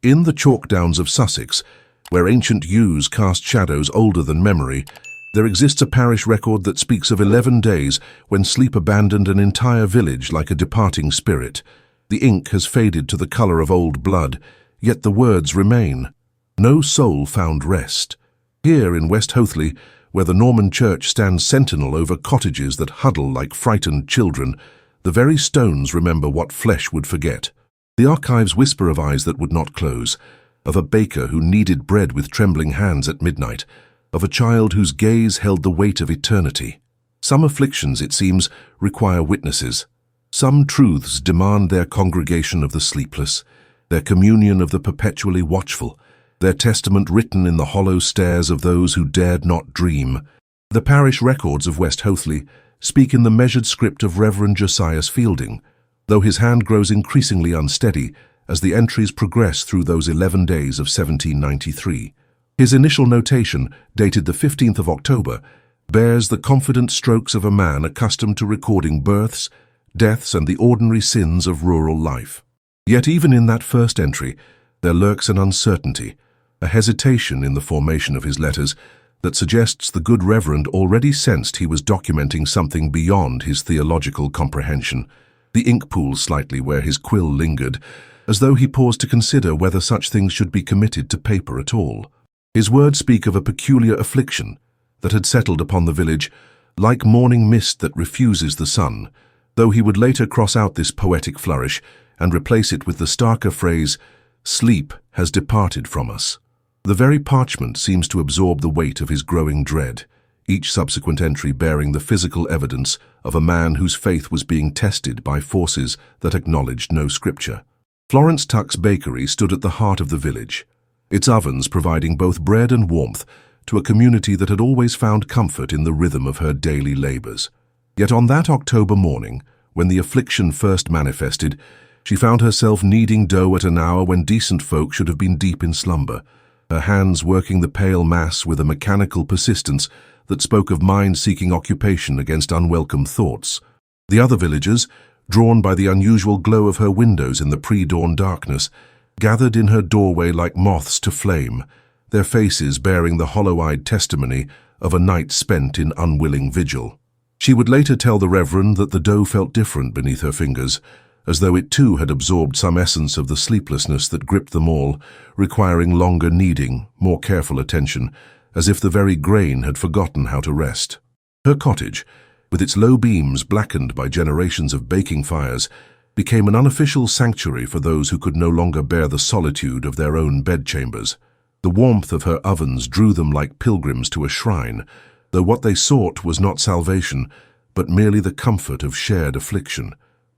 In the chalk downs of Sussex, where ancient yews cast shadows older than memory, there exists a parish record that speaks of 11 days when sleep abandoned an entire village like a departing spirit. The ink has faded to the color of old blood, yet the words remain. No soul found rest. Here in West Hoathly, where the Norman church stands sentinel over cottages that huddle like frightened children, the very stones remember what flesh would forget. The archives whisper of eyes that would not close, of a baker who kneaded bread with trembling hands at midnight, of a child whose gaze held the weight of eternity. Some afflictions, it seems, require witnesses. Some truths demand their congregation of the sleepless, their communion of the perpetually watchful, their testament written in the hollow stairs of those who dared not dream. The parish records of West Hoathly speak in the measured script of Reverend Josias Fielding, though his hand grows increasingly unsteady as the entries progress through those 11 days of 1793. His initial notation, dated the 15th of October, bears the confident strokes of a man accustomed to recording births, deaths, and the ordinary sins of rural life. Yet even in that first entry, there lurks an uncertainty, a hesitation in the formation of his letters that suggests the good Reverend already sensed he was documenting something beyond his theological comprehension. The ink pools slightly where his quill lingered, as though he paused to consider whether such things should be committed to paper at all. His words speak of a peculiar affliction that had settled upon the village, like morning mist that refuses the sun, though he would later cross out this poetic flourish and replace it with the starker phrase, "Sleep has departed from us." The very parchment seems to absorb the weight of his growing dread, each subsequent entry bearing the physical evidence of a man whose faith was being tested by forces that acknowledged no scripture. Florence Tuck's bakery stood at the heart of the village, its ovens providing both bread and warmth to a community that had always found comfort in the rhythm of her daily labors. Yet on that October morning, when the affliction first manifested, she found herself kneading dough at an hour when decent folk should have been deep in slumber, her hands working the pale mass with a mechanical persistence that spoke of mind seeking occupation against unwelcome thoughts. The other villagers, drawn by the unusual glow of her windows in the pre-dawn darkness, gathered in her doorway like moths to flame, their faces bearing the hollow-eyed testimony of a night spent in unwilling vigil. She would later tell the Reverend that the dough felt different beneath her fingers, as though it too had absorbed some essence of the sleeplessness that gripped them all, requiring longer kneading, more careful attention, as if the very grain had forgotten how to rest. Her cottage, with its low beams blackened by generations of baking fires, became an unofficial sanctuary for those who could no longer bear the solitude of their own bedchambers. The warmth of her ovens drew them like pilgrims to a shrine, though what they sought was not salvation, but merely the comfort of shared affliction.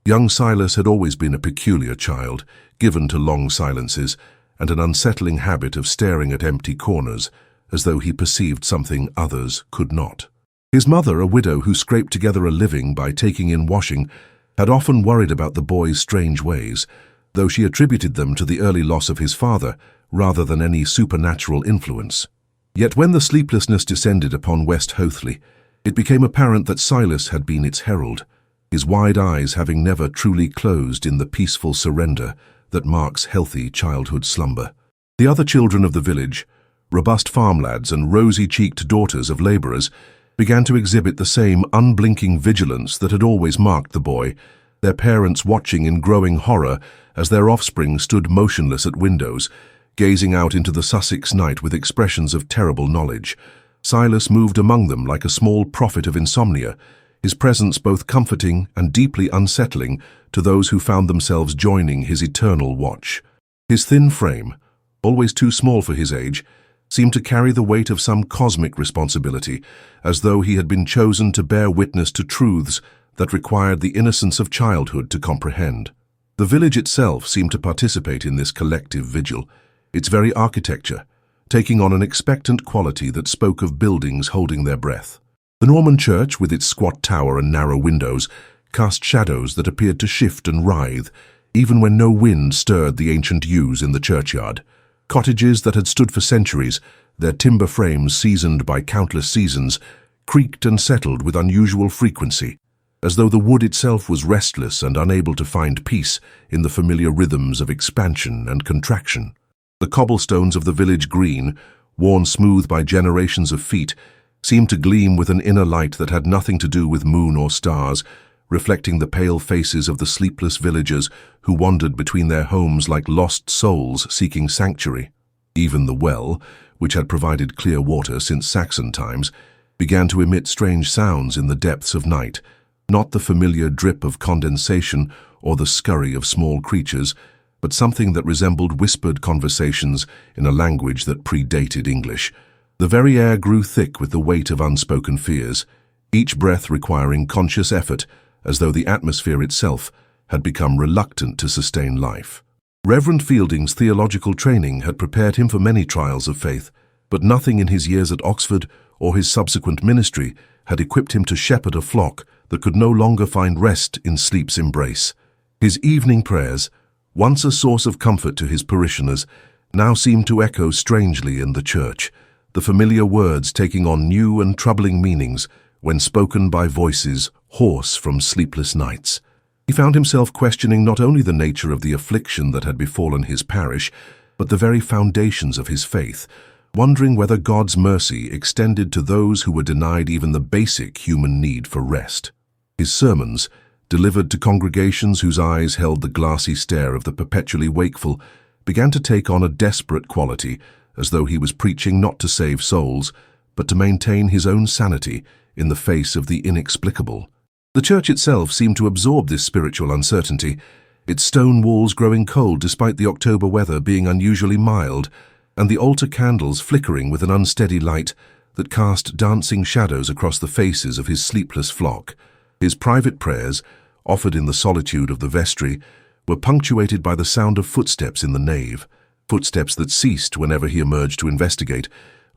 Young Silas had always been a peculiar child, given to long silences, and an unsettling habit of staring at empty corners, as though he perceived something others could not. His mother, a widow who scraped together a living by taking in washing, had often worried about the boy's strange ways, though she attributed them to the early loss of his father, rather than any supernatural influence. Yet when the sleeplessness descended upon West Hoathly, it became apparent that Silas had been its herald, his wide eyes having never truly closed in the peaceful surrender that marks healthy childhood slumber. The other children of the village, robust farm lads and rosy-cheeked daughters of labourers, began to exhibit the same unblinking vigilance that had always marked the boy, their parents watching in growing horror as their offspring stood motionless at windows, gazing out into the Sussex night with expressions of terrible knowledge. Silas moved among them like a small prophet of insomnia, his presence both comforting and deeply unsettling to those who found themselves joining his eternal watch. His thin frame, always too small for his age, seemed to carry the weight of some cosmic responsibility, as though he had been chosen to bear witness to truths that required the innocence of childhood to comprehend. The village itself seemed to participate in this collective vigil, its very architecture taking on an expectant quality that spoke of buildings holding their breath. The Norman church, with its squat tower and narrow windows, cast shadows that appeared to shift and writhe, even when no wind stirred the ancient yews in the churchyard. Cottages that had stood for centuries, their timber frames seasoned by countless seasons, creaked and settled with unusual frequency, as though the wood itself was restless and unable to find peace in the familiar rhythms of expansion and contraction. The cobblestones of the village green, worn smooth by generations of feet, seemed to gleam with an inner light that had nothing to do with moon or stars, reflecting the pale faces of the sleepless villagers who wandered between their homes like lost souls seeking sanctuary. Even the well, which had provided clear water since Saxon times, began to emit strange sounds in the depths of night, not the familiar drip of condensation or the scurry of small creatures, but something that resembled whispered conversations in a language that predated English. The very air grew thick with the weight of unspoken fears, each breath requiring conscious effort, as though the atmosphere itself had become reluctant to sustain life. Reverend Fielding's theological training had prepared him for many trials of faith, but nothing in his years at Oxford or his subsequent ministry had equipped him to shepherd a flock that could no longer find rest in sleep's embrace. His evening prayers, once a source of comfort to his parishioners, now seemed to echo strangely in the church, the familiar words taking on new and troubling meanings when spoken by voices hoarse from sleepless nights. He found himself questioning not only the nature of the affliction that had befallen his parish, but the very foundations of his faith, wondering whether God's mercy extended to those who were denied even the basic human need for rest. His sermons, delivered to congregations whose eyes held the glassy stare of the perpetually wakeful, began to take on a desperate quality, as though he was preaching not to save souls, but to maintain his own sanity in the face of the inexplicable. The church itself seemed to absorb this spiritual uncertainty, its stone walls growing cold despite the October weather being unusually mild, and the altar candles flickering with an unsteady light that cast dancing shadows across the faces of his sleepless flock. His private prayers, offered in the solitude of the vestry, were punctuated by the sound of footsteps in the nave, footsteps that ceased whenever he emerged to investigate,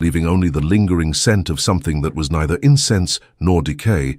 leaving only the lingering scent of something that was neither incense nor decay,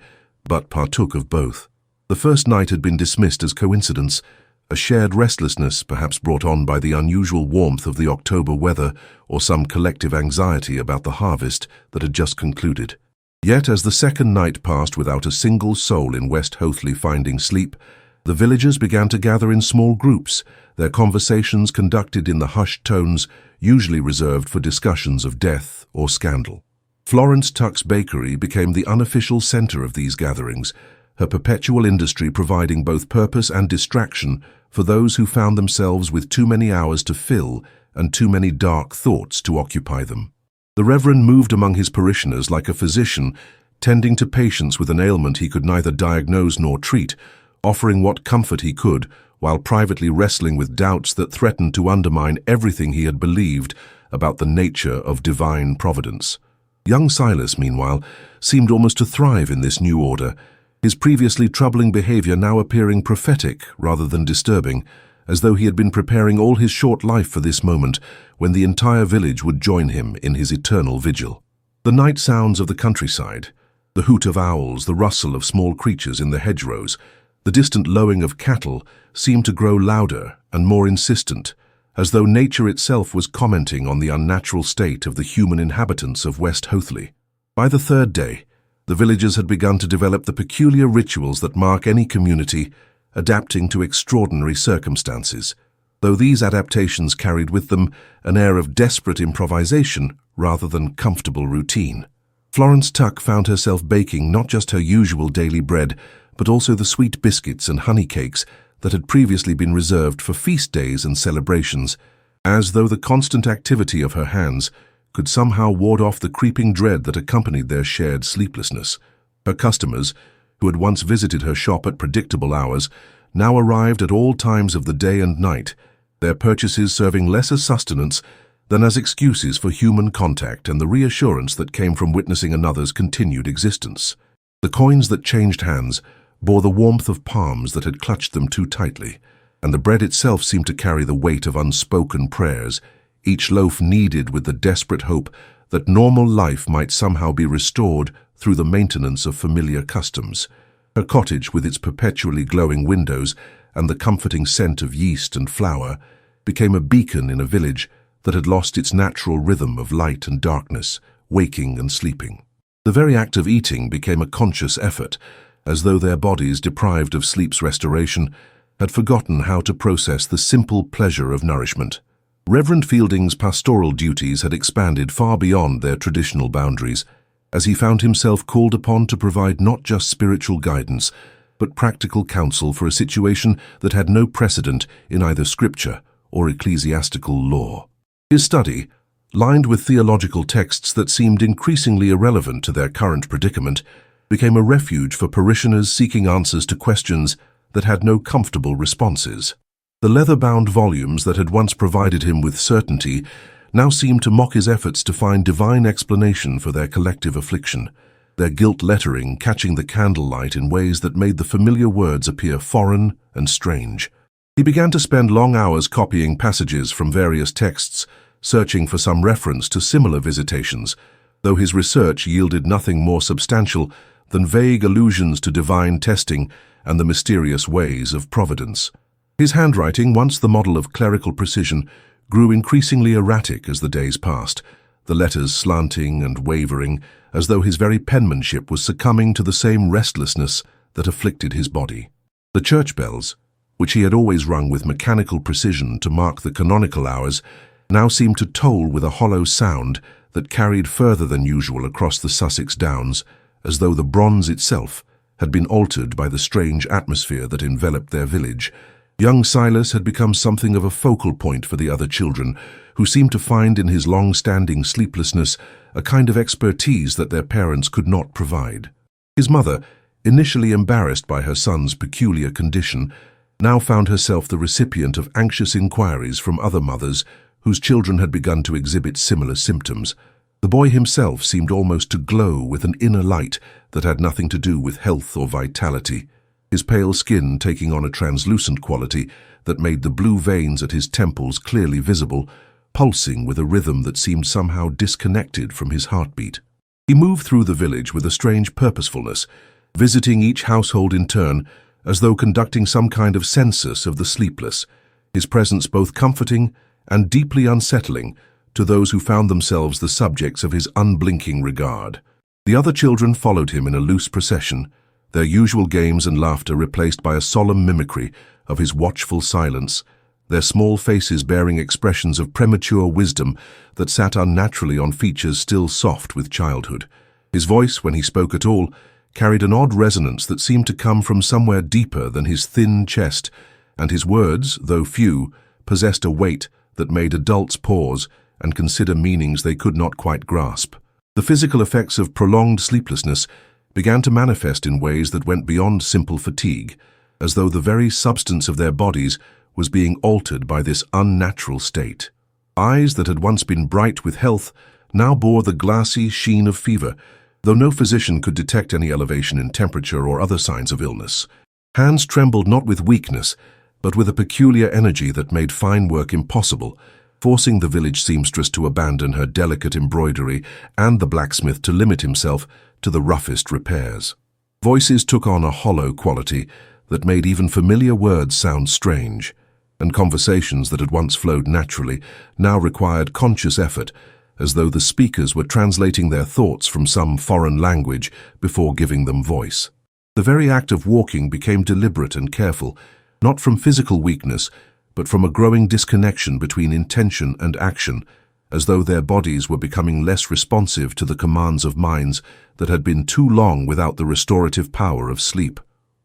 but partook of both. The first night had been dismissed as coincidence, a shared restlessness perhaps brought on by the unusual warmth of the October weather or some collective anxiety about the harvest that had just concluded. Yet as the second night passed without a single soul in West Hoathly finding sleep, the villagers began to gather in small groups, their conversations conducted in the hushed tones usually reserved for discussions of death or scandal. Florence Tuck's bakery became the unofficial center of these gatherings, her perpetual industry providing both purpose and distraction for those who found themselves with too many hours to fill and too many dark thoughts to occupy them. The Reverend moved among his parishioners like a physician, tending to patients with an ailment he could neither diagnose nor treat, offering what comfort he could, while privately wrestling with doubts that threatened to undermine everything he had believed about the nature of divine providence. Young Silas, meanwhile, seemed almost to thrive in this new order, his previously troubling behavior now appearing prophetic rather than disturbing, as though he had been preparing all his short life for this moment when the entire village would join him in his eternal vigil. The night sounds of the countryside, the hoot of owls, the rustle of small creatures in the hedgerows, the distant lowing of cattle seemed to grow louder and more insistent, as though nature itself was commenting on the unnatural state of the human inhabitants of West Hoathly. By the third day, the villagers had begun to develop the peculiar rituals that mark any community, adapting to extraordinary circumstances, though these adaptations carried with them an air of desperate improvisation rather than comfortable routine. Florence Tuck found herself baking not just her usual daily bread, but also the sweet biscuits and honey cakes that had previously been reserved for feast days and celebrations, as though the constant activity of her hands could somehow ward off the creeping dread that accompanied their shared sleeplessness. Her customers, who had once visited her shop at predictable hours, now arrived at all times of the day and night, their purchases serving less as sustenance than as excuses for human contact and the reassurance that came from witnessing another's continued existence. The coins that changed hands bore the warmth of palms that had clutched them too tightly, and the bread itself seemed to carry the weight of unspoken prayers, each loaf kneaded with the desperate hope that normal life might somehow be restored through the maintenance of familiar customs. Her cottage, with its perpetually glowing windows and the comforting scent of yeast and flour, became a beacon in a village that had lost its natural rhythm of light and darkness, waking and sleeping. The very act of eating became a conscious effort, as though their bodies, deprived of sleep's restoration, had forgotten how to process the simple pleasure of nourishment. Reverend Fielding's pastoral duties had expanded far beyond their traditional boundaries, as he found himself called upon to provide not just spiritual guidance, but practical counsel for a situation that had no precedent in either scripture or ecclesiastical law. His study, lined with theological texts that seemed increasingly irrelevant to their current predicament, became a refuge for parishioners seeking answers to questions that had no comfortable responses. The leather-bound volumes that had once provided him with certainty now seemed to mock his efforts to find divine explanation for their collective affliction, their gilt lettering catching the candlelight in ways that made the familiar words appear foreign and strange. He began to spend long hours copying passages from various texts, searching for some reference to similar visitations, though his research yielded nothing more substantial than vague allusions to divine testing and the mysterious ways of providence. His handwriting, once the model of clerical precision, grew increasingly erratic as the days passed, the letters slanting and wavering, as though his very penmanship was succumbing to the same restlessness that afflicted his body. The church bells, which he had always rung with mechanical precision to mark the canonical hours, now seemed to toll with a hollow sound that carried further than usual across the Sussex downs, as though the bronze itself had been altered by the strange atmosphere that enveloped their village. Young Silas had become something of a focal point for the other children, who seemed to find in his long-standing sleeplessness a kind of expertise that their parents could not provide. His mother, initially embarrassed by her son's peculiar condition, now found herself the recipient of anxious inquiries from other mothers whose children had begun to exhibit similar symptoms. The boy himself seemed almost to glow with an inner light that had nothing to do with health or vitality, his pale skin taking on a translucent quality that made the blue veins at his temples clearly visible, pulsing with a rhythm that seemed somehow disconnected from his heartbeat. He moved through the village with a strange purposefulness, visiting each household in turn, as though conducting some kind of census of the sleepless, his presence both comforting and deeply unsettling to those who found themselves the subjects of his unblinking regard. The other children followed him in a loose procession, their usual games and laughter replaced by a solemn mimicry of his watchful silence, their small faces bearing expressions of premature wisdom that sat unnaturally on features still soft with childhood. His voice, when he spoke at all, carried an odd resonance that seemed to come from somewhere deeper than his thin chest, and his words, though few, possessed a weight that made adults pause and consider meanings they could not quite grasp. The physical effects of prolonged sleeplessness began to manifest in ways that went beyond simple fatigue, as though the very substance of their bodies was being altered by this unnatural state. Eyes that had once been bright with health now bore the glassy sheen of fever, though no physician could detect any elevation in temperature or other signs of illness. Hands trembled not with weakness, but with a peculiar energy that made fine work impossible, forcing the village seamstress to abandon her delicate embroidery and the blacksmith to limit himself to the roughest repairs. Voices took on a hollow quality that made even familiar words sound strange, and conversations that had once flowed naturally now required conscious effort, as though the speakers were translating their thoughts from some foreign language before giving them voice. The very act of walking became deliberate and careful, not from physical weakness, but from a growing disconnection between intention and action, as though their bodies were becoming less responsive to the commands of minds that had been too long without the restorative power of sleep.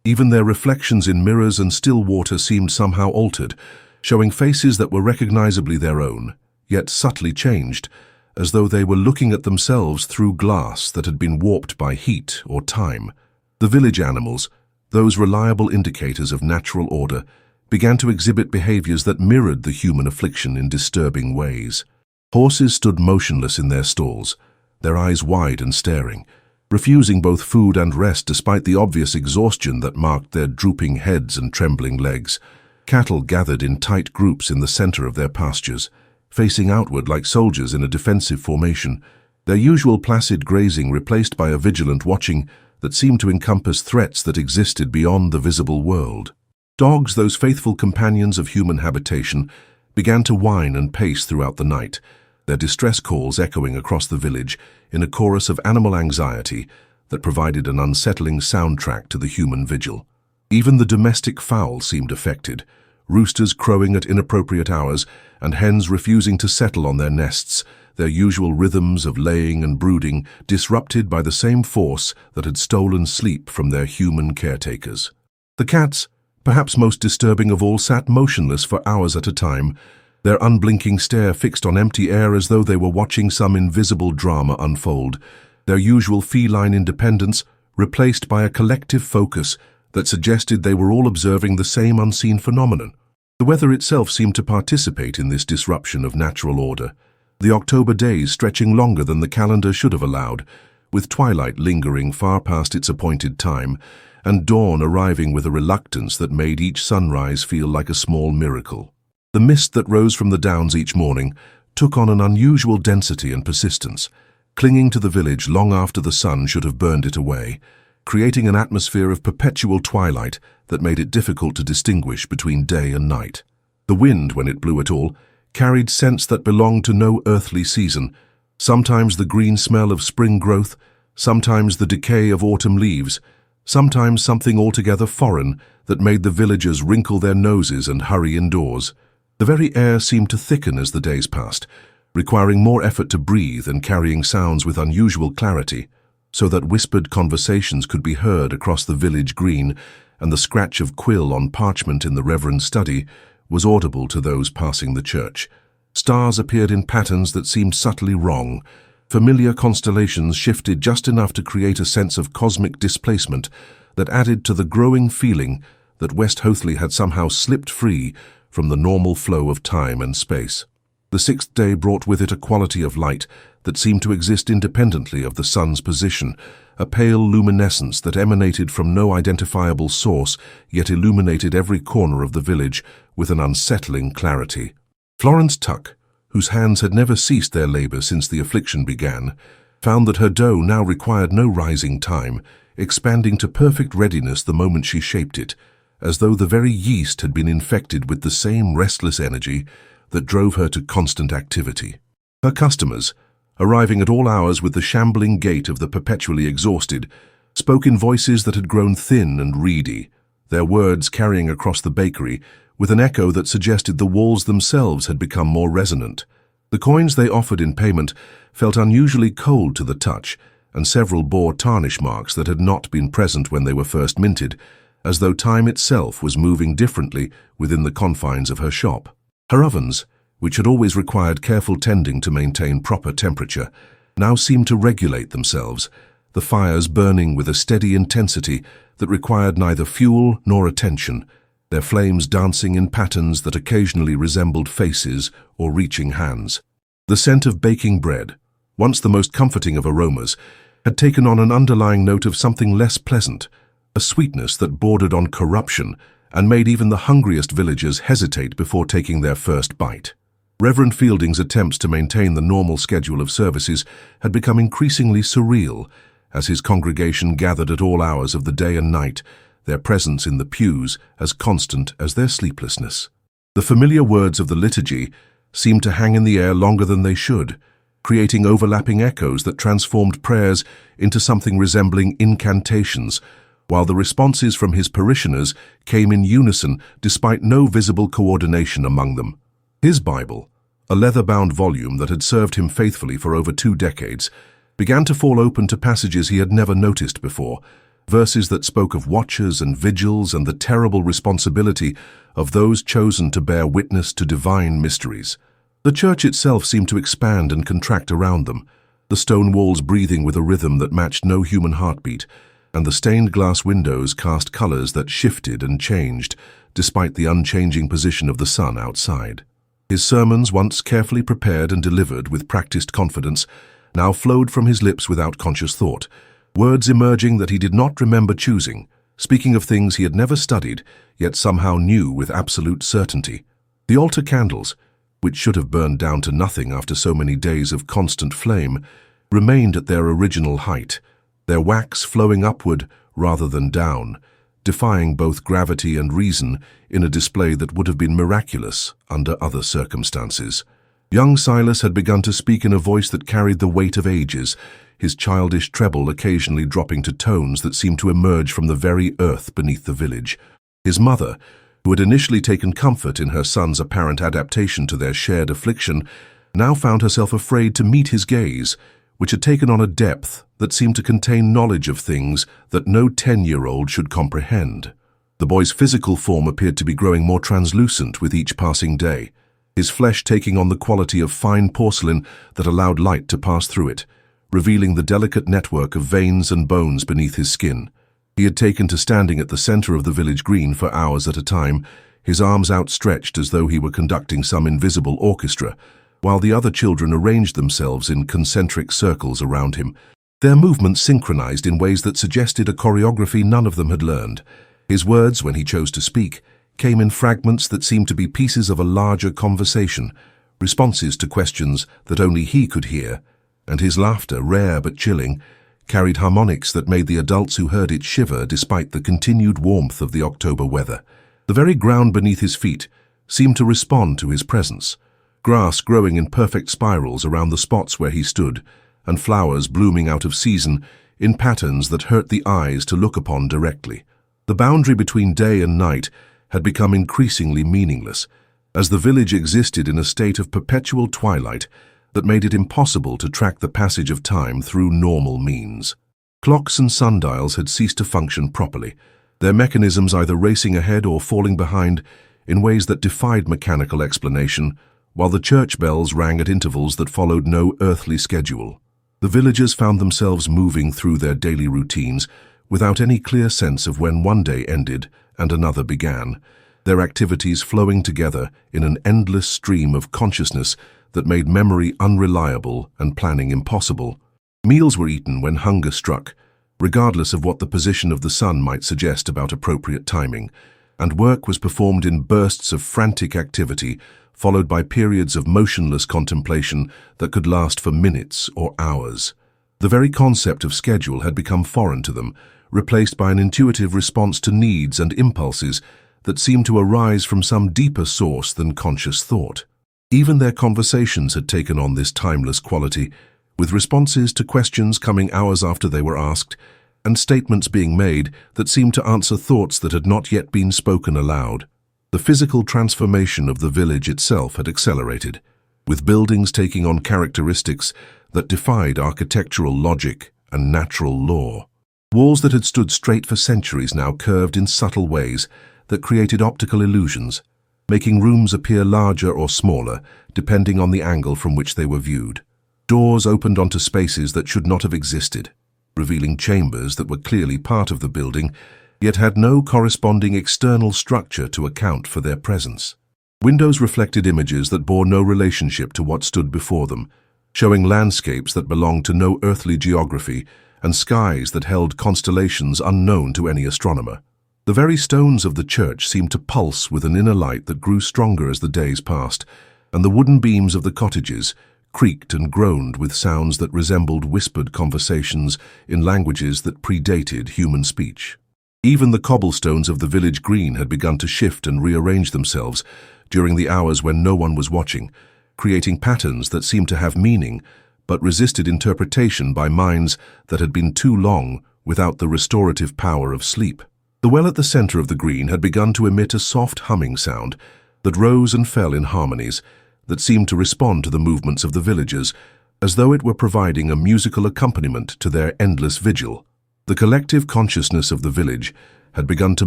Even their reflections in mirrors and still water seemed somehow altered, showing faces that were recognizably their own, yet subtly changed, as though they were looking at themselves through glass that had been warped by heat or time. The village animals, those reliable indicators of natural order, began to exhibit behaviors that mirrored the human affliction in disturbing ways. Horses stood motionless in their stalls, their eyes wide and staring, refusing both food and rest despite the obvious exhaustion that marked their drooping heads and trembling legs. Cattle gathered in tight groups in the center of their pastures, facing outward like soldiers in a defensive formation, their usual placid grazing replaced by a vigilant watching that seemed to encompass threats that existed beyond the visible world. Dogs, those faithful companions of human habitation, began to whine and pace throughout the night, their distress calls echoing across the village in a chorus of animal anxiety that provided an unsettling soundtrack to the human vigil. Even the domestic fowl seemed affected, roosters crowing at inappropriate hours, and hens refusing to settle on their nests, their usual rhythms of laying and brooding disrupted by the same force that had stolen sleep from their human caretakers. The cats, perhaps most disturbing of all, sat motionless for hours at a time, their unblinking stare fixed on empty air as though they were watching some invisible drama unfold, their usual feline independence replaced by a collective focus that suggested they were all observing the same unseen phenomenon. The weather itself seemed to participate in this disruption of natural order, the October days stretching longer than the calendar should have allowed, with twilight lingering far past its appointed time, and dawn arriving with a reluctance that made each sunrise feel like a small miracle. The mist that rose from the downs each morning took on an unusual density and persistence, clinging to the village long after the sun should have burned it away, creating an atmosphere of perpetual twilight that made it difficult to distinguish between day and night. The wind, when it blew at all, carried scents that belonged to no earthly season, sometimes the green smell of spring growth, sometimes the decay of autumn leaves, sometimes something altogether foreign that made the villagers wrinkle their noses and hurry indoors. The very air seemed to thicken as the days passed, requiring more effort to breathe and carrying sounds with unusual clarity, so that whispered conversations could be heard across the village green, and the scratch of quill on parchment in the reverend's study was audible to those passing the church. Stars appeared in patterns that seemed subtly wrong. Familiar constellations shifted just enough to create a sense of cosmic displacement that added to the growing feeling that West Hoathly had somehow slipped free from the normal flow of time and space. The sixth day brought with it a quality of light that seemed to exist independently of the sun's position, a pale luminescence that emanated from no identifiable source, yet illuminated every corner of the village with an unsettling clarity. Florence Tuck, whose hands had never ceased their labor since the affliction began, found that her dough now required no rising time, expanding to perfect readiness the moment she shaped it, as though the very yeast had been infected with the same restless energy that drove her to constant activity. Her customers, arriving at all hours with the shambling gait of the perpetually exhausted, spoke in voices that had grown thin and reedy, their words carrying across the bakery with an echo that suggested the walls themselves had become more resonant. The coins they offered in payment felt unusually cold to the touch, and several bore tarnish marks that had not been present when they were first minted, as though time itself was moving differently within the confines of her shop. Her ovens, which had always required careful tending to maintain proper temperature, now seemed to regulate themselves, the fires burning with a steady intensity that required neither fuel nor attention, their flames dancing in patterns that occasionally resembled faces or reaching hands. The scent of baking bread, once the most comforting of aromas, had taken on an underlying note of something less pleasant, a sweetness that bordered on corruption and made even the hungriest villagers hesitate before taking their first bite. Reverend Fielding's attempts to maintain the normal schedule of services had become increasingly surreal as his congregation gathered at all hours of the day and night, their presence in the pews as constant as their sleeplessness. The familiar words of the liturgy seemed to hang in the air longer than they should, creating overlapping echoes that transformed prayers into something resembling incantations, while the responses from his parishioners came in unison despite no visible coordination among them. His Bible, a leather-bound volume that had served him faithfully for over 2 decades, began to fall open to passages he had never noticed before, verses that spoke of watchers and vigils and the terrible responsibility of those chosen to bear witness to divine mysteries. The church itself seemed to expand and contract around them, the stone walls breathing with a rhythm that matched no human heartbeat, and the stained glass windows cast colors that shifted and changed despite the unchanging position of the sun outside. His sermons, once carefully prepared and delivered with practiced confidence, now flowed from his lips without conscious thought, words emerging that he did not remember choosing, speaking of things he had never studied, yet somehow knew with absolute certainty. The altar candles, which should have burned down to nothing after so many days of constant flame, remained at their original height, their wax flowing upward rather than down, defying both gravity and reason in a display that would have been miraculous under other circumstances. Young Silas had begun to speak in a voice that carried the weight of ages, his childish treble occasionally dropping to tones that seemed to emerge from the very earth beneath the village. His mother, who had initially taken comfort in her son's apparent adaptation to their shared affliction, now found herself afraid to meet his gaze, which had taken on a depth that seemed to contain knowledge of things that no 10-year-old should comprehend. The boy's physical form appeared to be growing more translucent with each passing day, his flesh taking on the quality of fine porcelain that allowed light to pass through it, revealing the delicate network of veins and bones beneath his skin. He had taken to standing at the center of the village green for hours at a time, his arms outstretched as though he were conducting some invisible orchestra, while the other children arranged themselves in concentric circles around him, their movements synchronized in ways that suggested a choreography none of them had learned. His words, when he chose to speak, came in fragments that seemed to be pieces of a larger conversation, responses to questions that only he could hear, and his laughter, rare but chilling, carried harmonics that made the adults who heard it shiver despite the continued warmth of the October weather. The very ground beneath his feet seemed to respond to his presence, grass growing in perfect spirals around the spots where he stood, and flowers blooming out of season in patterns that hurt the eyes to look upon directly. The boundary between day and night had become increasingly meaningless, as the village existed in a state of perpetual twilight that made it impossible to track the passage of time through normal means. Clocks and sundials had ceased to function properly, their mechanisms either racing ahead or falling behind in ways that defied mechanical explanation, while the church bells rang at intervals that followed no earthly schedule. The villagers found themselves moving through their daily routines without any clear sense of when one day ended and another began, their activities flowing together in an endless stream of consciousness that made memory unreliable and planning impossible. Meals were eaten when hunger struck, regardless of what the position of the sun might suggest about appropriate timing, and work was performed in bursts of frantic activity, followed by periods of motionless contemplation that could last for minutes or hours. The very concept of schedule had become foreign to them, replaced by an intuitive response to needs and impulses that seemed to arise from some deeper source than conscious thought. Even their conversations had taken on this timeless quality, with responses to questions coming hours after they were asked, and statements being made that seemed to answer thoughts that had not yet been spoken aloud. The physical transformation of the village itself had accelerated, with buildings taking on characteristics that defied architectural logic and natural law. Walls that had stood straight for centuries now curved in subtle ways that created optical illusions, making rooms appear larger or smaller depending on the angle from which they were viewed. Doors opened onto spaces that should not have existed, revealing chambers that were clearly part of the building, yet had no corresponding external structure to account for their presence. Windows reflected images that bore no relationship to what stood before them, showing landscapes that belonged to no earthly geography and skies that held constellations unknown to any astronomer. The very stones of the church seemed to pulse with an inner light that grew stronger as the days passed, and the wooden beams of the cottages creaked and groaned with sounds that resembled whispered conversations in languages that predated human speech. Even the cobblestones of the village green had begun to shift and rearrange themselves during the hours when no one was watching, creating patterns that seemed to have meaning, but resisted interpretation by minds that had been too long without the restorative power of sleep. The well at the center of the green had begun to emit a soft humming sound that rose and fell in harmonies that seemed to respond to the movements of the villagers, as though it were providing a musical accompaniment to their endless vigil. The collective consciousness of the village had begun to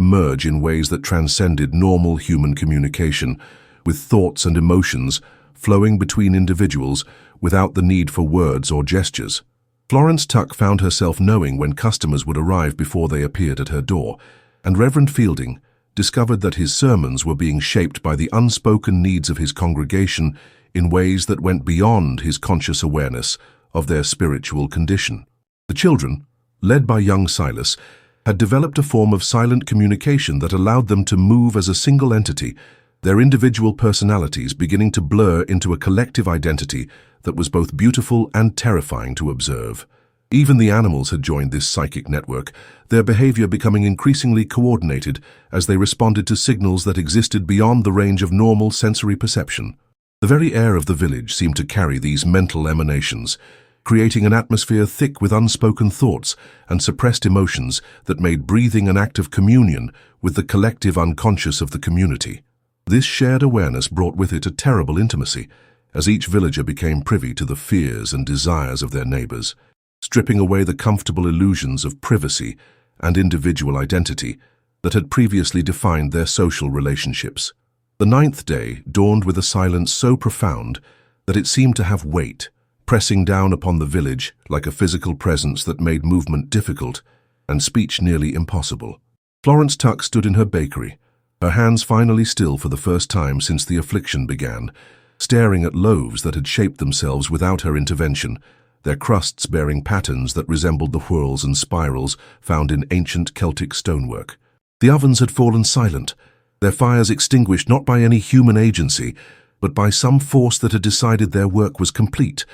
merge in ways that transcended normal human communication, with thoughts and emotions flowing between individuals without the need for words or gestures. Florence Tuck found herself knowing when customers would arrive before they appeared at her door, and Reverend Fielding discovered that his sermons were being shaped by the unspoken needs of his congregation in ways that went beyond his conscious awareness of their spiritual condition. The children, led by young Silas, had developed a form of silent communication that allowed them to move as a single entity, their individual personalities beginning to blur into a collective identity that was both beautiful and terrifying to observe. Even the animals had joined this psychic network, their behavior becoming increasingly coordinated as they responded to signals that existed beyond the range of normal sensory perception. The very air of the village seemed to carry these mental emanations, creating an atmosphere thick with unspoken thoughts and suppressed emotions that made breathing an act of communion with the collective unconscious of the community. This shared awareness brought with it a terrible intimacy, as each villager became privy to the fears and desires of their neighbors, stripping away the comfortable illusions of privacy and individual identity that had previously defined their social relationships. The 9th day dawned with a silence so profound that it seemed to have weight, pressing down upon the village like a physical presence that made movement difficult and speech nearly impossible. Florence Tuck stood in her bakery, her hands finally still for the first time since the affliction began, staring at loaves that had shaped themselves without her intervention, their crusts bearing patterns that resembled the whorls and spirals found in ancient Celtic stonework. The ovens had fallen silent, their fires extinguished not by any human agency, but by some force that had decided their work was complete,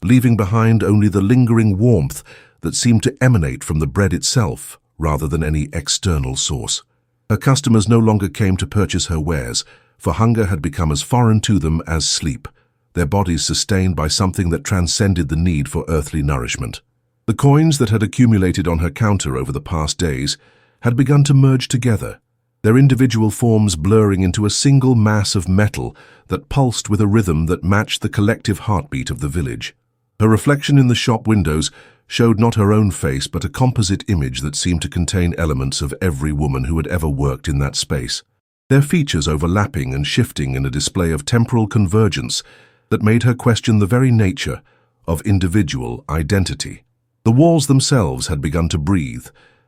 leaving behind only the lingering warmth that seemed to emanate from the bread itself rather than any external source. Her customers no longer came to purchase her wares, for hunger had become as foreign to them as sleep, their bodies sustained by something that transcended the need for earthly nourishment. The coins that had accumulated on her counter over the past days had begun to merge together, their individual forms blurring into a single mass of metal that pulsed with a rhythm that matched the collective heartbeat of the village. Her reflection in the shop windows showed not her own face but a composite image that seemed to contain elements of every woman who had ever worked in that space, their features overlapping and shifting in a display of temporal convergence that made her question the very nature of individual identity. The walls themselves had begun to breathe,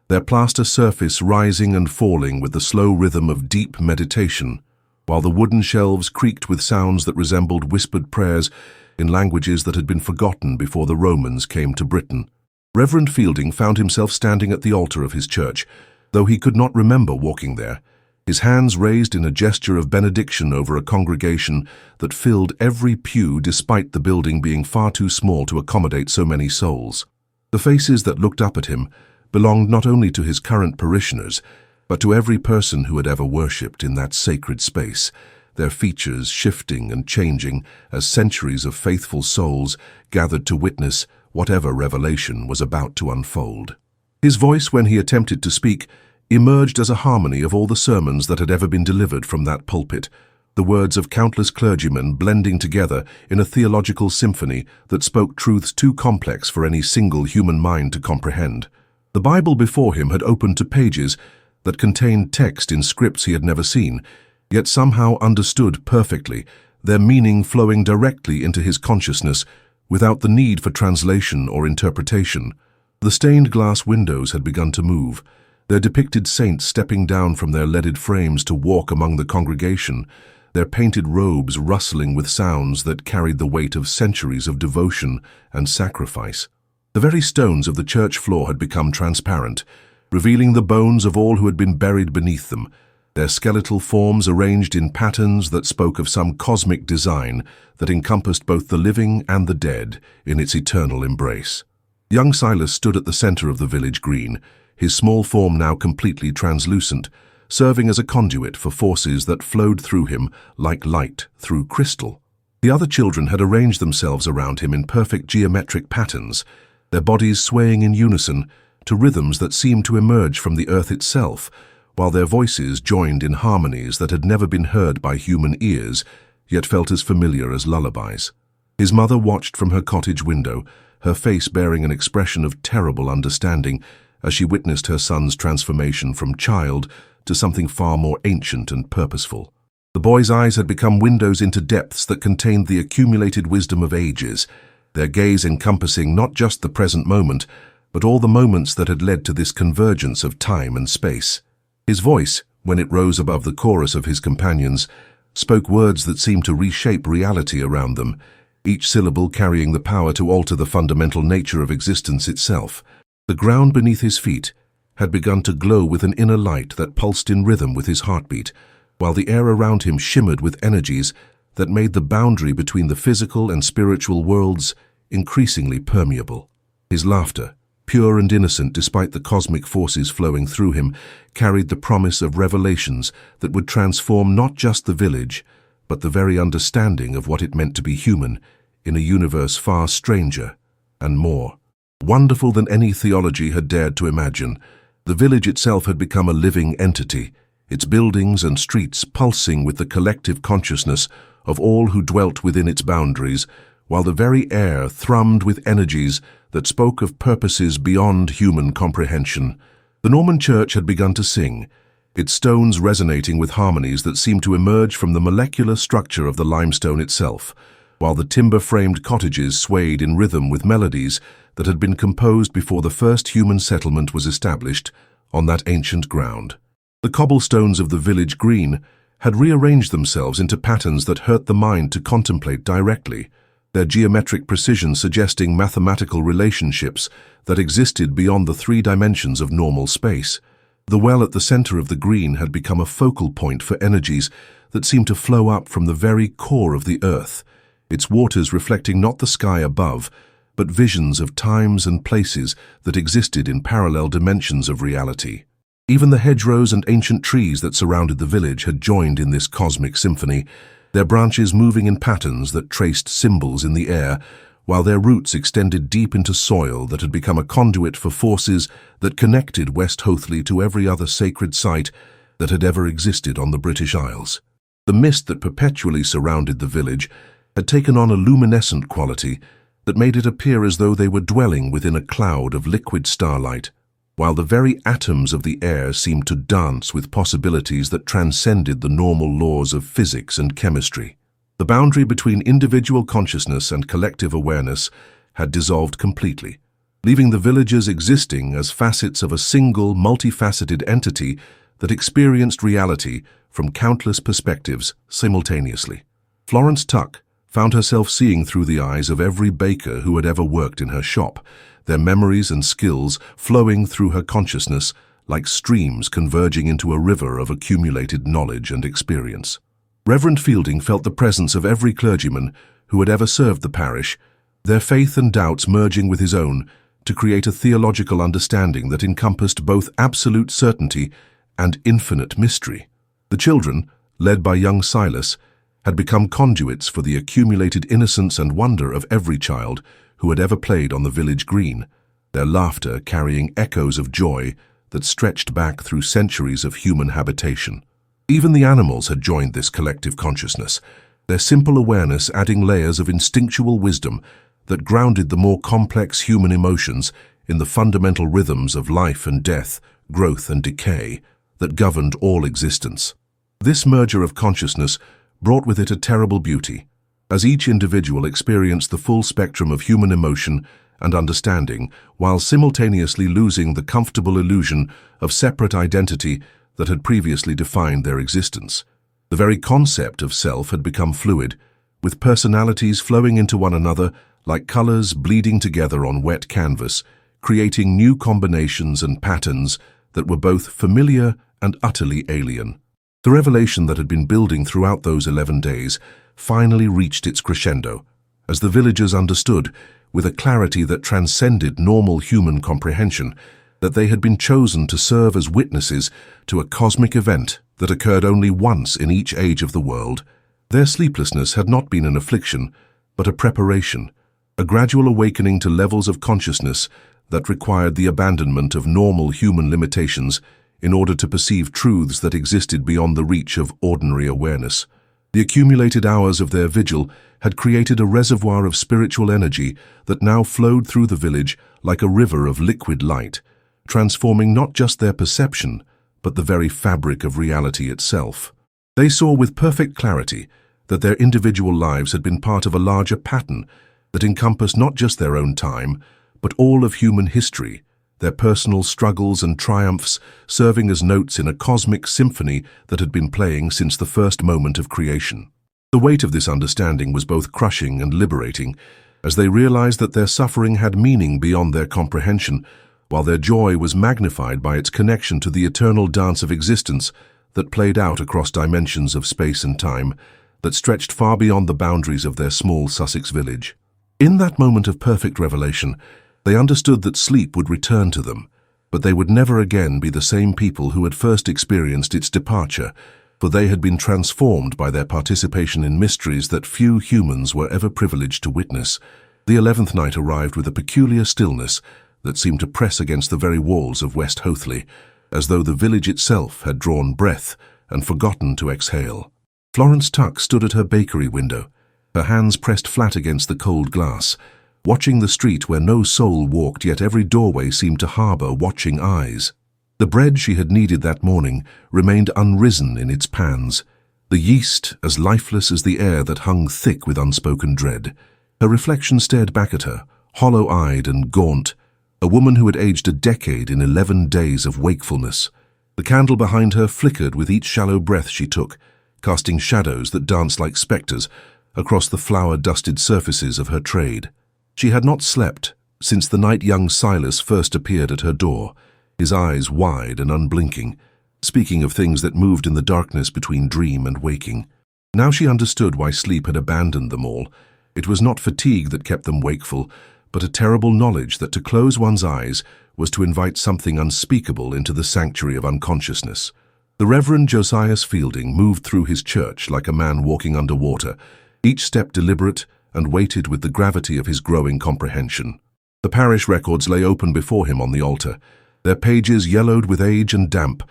their plaster surface rising and falling with the slow rhythm of deep meditation, while the wooden shelves creaked with sounds that resembled whispered prayers in languages that had been forgotten before the Romans came to Britain. Reverend Fielding found himself standing at the altar of his church, though he could not remember walking there, his hands raised in a gesture of benediction over a congregation that filled every pew despite the building being far too small to accommodate so many souls. The faces that looked up at him belonged not only to his current parishioners, but to every person who had ever worshipped in that sacred space, their features shifting and changing as centuries of faithful souls gathered to witness whatever revelation was about to unfold. His voice, when he attempted to speak, emerged as a harmony of all the sermons that had ever been delivered from that pulpit, the words of countless clergymen blending together in a theological symphony that spoke truths too complex for any single human mind to comprehend. The Bible before him had opened to pages that contained text in scripts he had never seen, yet somehow understood perfectly, their meaning flowing directly into his consciousness without the need for translation or interpretation. The stained glass windows had begun to move, their depicted saints stepping down from their leaded frames to walk among the congregation, their painted robes rustling with sounds that carried the weight of centuries of devotion and sacrifice. The very stones of the church floor had become transparent, revealing the bones of all who had been buried beneath them, their skeletal forms arranged in patterns that spoke of some cosmic design that encompassed both the living and the dead in its eternal embrace. Young Silas stood at the center of the village green, his small form now completely translucent, serving as a conduit for forces that flowed through him like light through crystal. The other children had arranged themselves around him in perfect geometric patterns, their bodies swaying in unison to rhythms that seemed to emerge from the earth itself, while their voices joined in harmonies that had never been heard by human ears, yet felt as familiar as lullabies. His mother watched from her cottage window, her face bearing an expression of terrible understanding as she witnessed her son's transformation from child to something far more ancient and purposeful. The boy's eyes had become windows into depths that contained the accumulated wisdom of ages, their gaze encompassing not just the present moment, but all the moments that had led to this convergence of time and space. His voice, when it rose above the chorus of his companions, spoke words that seemed to reshape reality around them, each syllable carrying the power to alter the fundamental nature of existence itself. The ground beneath his feet had begun to glow with an inner light that pulsed in rhythm with his heartbeat, while the air around him shimmered with energies that made the boundary between the physical and spiritual worlds increasingly permeable. His laughter, pure and innocent despite the cosmic forces flowing through him, carried the promise of revelations that would transform not just the village, but the very understanding of what it meant to be human in a universe far stranger and more. Wonderful than any theology had dared to imagine, the village itself had become a living entity, its buildings and streets pulsing with the collective consciousness of all who dwelt within its boundaries, while the very air thrummed with energies that spoke of purposes beyond human comprehension. The Norman church had begun to sing, its stones resonating with harmonies that seemed to emerge from the molecular structure of the limestone itself, while the timber-framed cottages swayed in rhythm with melodies that had been composed before the first human settlement was established on that ancient ground. The cobblestones of the village green had rearranged themselves into patterns that hurt the mind to contemplate directly, their geometric precision suggesting mathematical relationships that existed beyond the three dimensions of normal space. The well at the center of the green had become a focal point for energies that seemed to flow up from the very core of the earth, its waters reflecting not the sky above, but visions of times and places that existed in parallel dimensions of reality. Even the hedgerows and ancient trees that surrounded the village had joined in this cosmic symphony, their branches moving in patterns that traced symbols in the air, while their roots extended deep into soil that had become a conduit for forces that connected West Hoathly to every other sacred site that had ever existed on the British Isles. The mist that perpetually surrounded the village had taken on a luminescent quality that made it appear as though they were dwelling within a cloud of liquid starlight, while the very atoms of the air seemed to dance with possibilities that transcended the normal laws of physics and chemistry. The boundary between individual consciousness and collective awareness had dissolved completely, leaving the villagers existing as facets of a single, multifaceted entity that experienced reality from countless perspectives simultaneously. Florence Tuck found herself seeing through the eyes of every baker who had ever worked in her shop, their memories and skills flowing through her consciousness like streams converging into a river of accumulated knowledge and experience. Reverend Fielding felt the presence of every clergyman who had ever served the parish, their faith and doubts merging with his own to create a theological understanding that encompassed both absolute certainty and infinite mystery. The children, led by young Silas, had become conduits for the accumulated innocence and wonder of every child who had ever played on the village green, their laughter carrying echoes of joy that stretched back through centuries of human habitation. Even the animals had joined this collective consciousness, their simple awareness adding layers of instinctual wisdom that grounded the more complex human emotions in the fundamental rhythms of life and death, growth and decay that governed all existence. This merger of consciousness brought with it a terrible beauty, as each individual experienced the full spectrum of human emotion and understanding while simultaneously losing the comfortable illusion of separate identity that had previously defined their existence. The very concept of self had become fluid, with personalities flowing into one another like colors bleeding together on wet canvas, creating new combinations and patterns that were both familiar and utterly alien. The revelation that had been building throughout those 11 days finally reached its crescendo, as the villagers understood, with a clarity that transcended normal human comprehension, that they had been chosen to serve as witnesses to a cosmic event that occurred only once in each age of the world. Their sleeplessness had not been an affliction, but a preparation, a gradual awakening to levels of consciousness that required the abandonment of normal human limitations in order to perceive truths that existed beyond the reach of ordinary awareness. The accumulated hours of their vigil had created a reservoir of spiritual energy that now flowed through the village like a river of liquid light, transforming not just their perception, but the very fabric of reality itself. They saw with perfect clarity that their individual lives had been part of a larger pattern that encompassed not just their own time, but all of human history, their personal struggles and triumphs serving as notes in a cosmic symphony that had been playing since the first moment of creation. The weight of this understanding was both crushing and liberating, as they realized that their suffering had meaning beyond their comprehension, while their joy was magnified by its connection to the eternal dance of existence that played out across dimensions of space and time, that stretched far beyond the boundaries of their small Sussex village. In that moment of perfect revelation, they understood that sleep would return to them, but they would never again be the same people who had first experienced its departure, for they had been transformed by their participation in mysteries that few humans were ever privileged to witness. The 11th night arrived with a peculiar stillness that seemed to press against the very walls of West Hoathly, as though the village itself had drawn breath and forgotten to exhale. Florence Tuck stood at her bakery window, her hands pressed flat against the cold glass, watching the street where no soul walked, yet every doorway seemed to harbour watching eyes. The bread she had kneaded that morning remained unrisen in its pans, the yeast as lifeless as the air that hung thick with unspoken dread. Her reflection stared back at her, hollow-eyed and gaunt, a woman who had aged a decade in 11 days of wakefulness. The candle behind her flickered with each shallow breath she took, casting shadows that danced like spectres across the flour-dusted surfaces of her trade. She had not slept since the night young Silas first appeared at her door, his eyes wide and unblinking, speaking of things that moved in the darkness between dream and waking. Now she understood why sleep had abandoned them all. It was not fatigue that kept them wakeful, but a terrible knowledge that to close one's eyes was to invite something unspeakable into the sanctuary of unconsciousness. The Reverend Josias Fielding moved through his church like a man walking under water, each step deliberate and weighted with the gravity of his growing comprehension. The parish records lay open before him on the altar, their pages yellowed with age and damp,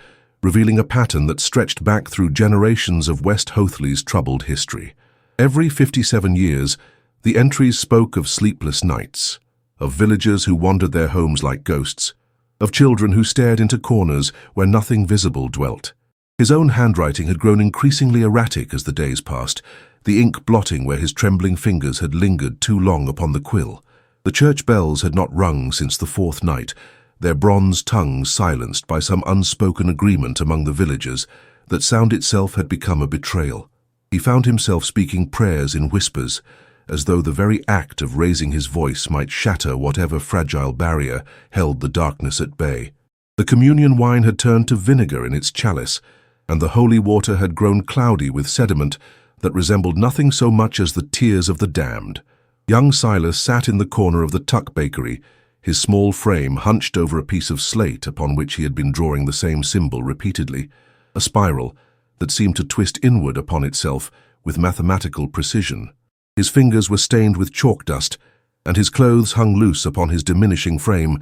revealing a pattern that stretched back through generations of West Hoathly's troubled history. Every 57 years, the entries spoke of sleepless nights, of villagers who wandered their homes like ghosts, of children who stared into corners where nothing visible dwelt. His own handwriting had grown increasingly erratic as the days passed, the ink blotting where his trembling fingers had lingered too long upon the quill. The church bells had not rung since the 4th night, their bronze tongues silenced by some unspoken agreement among the villagers that sound itself had become a betrayal. He found himself speaking prayers in whispers, as though the very act of raising his voice might shatter whatever fragile barrier held the darkness at bay. The communion wine had turned to vinegar in its chalice, and the holy water had grown cloudy with sediment that resembled nothing so much as the tears of the damned. Young Silas sat in the corner of the Tuck bakery, his small frame hunched over a piece of slate upon which he had been drawing the same symbol repeatedly, a spiral that seemed to twist inward upon itself with mathematical precision. His fingers were stained with chalk dust, and his clothes hung loose upon his diminishing frame,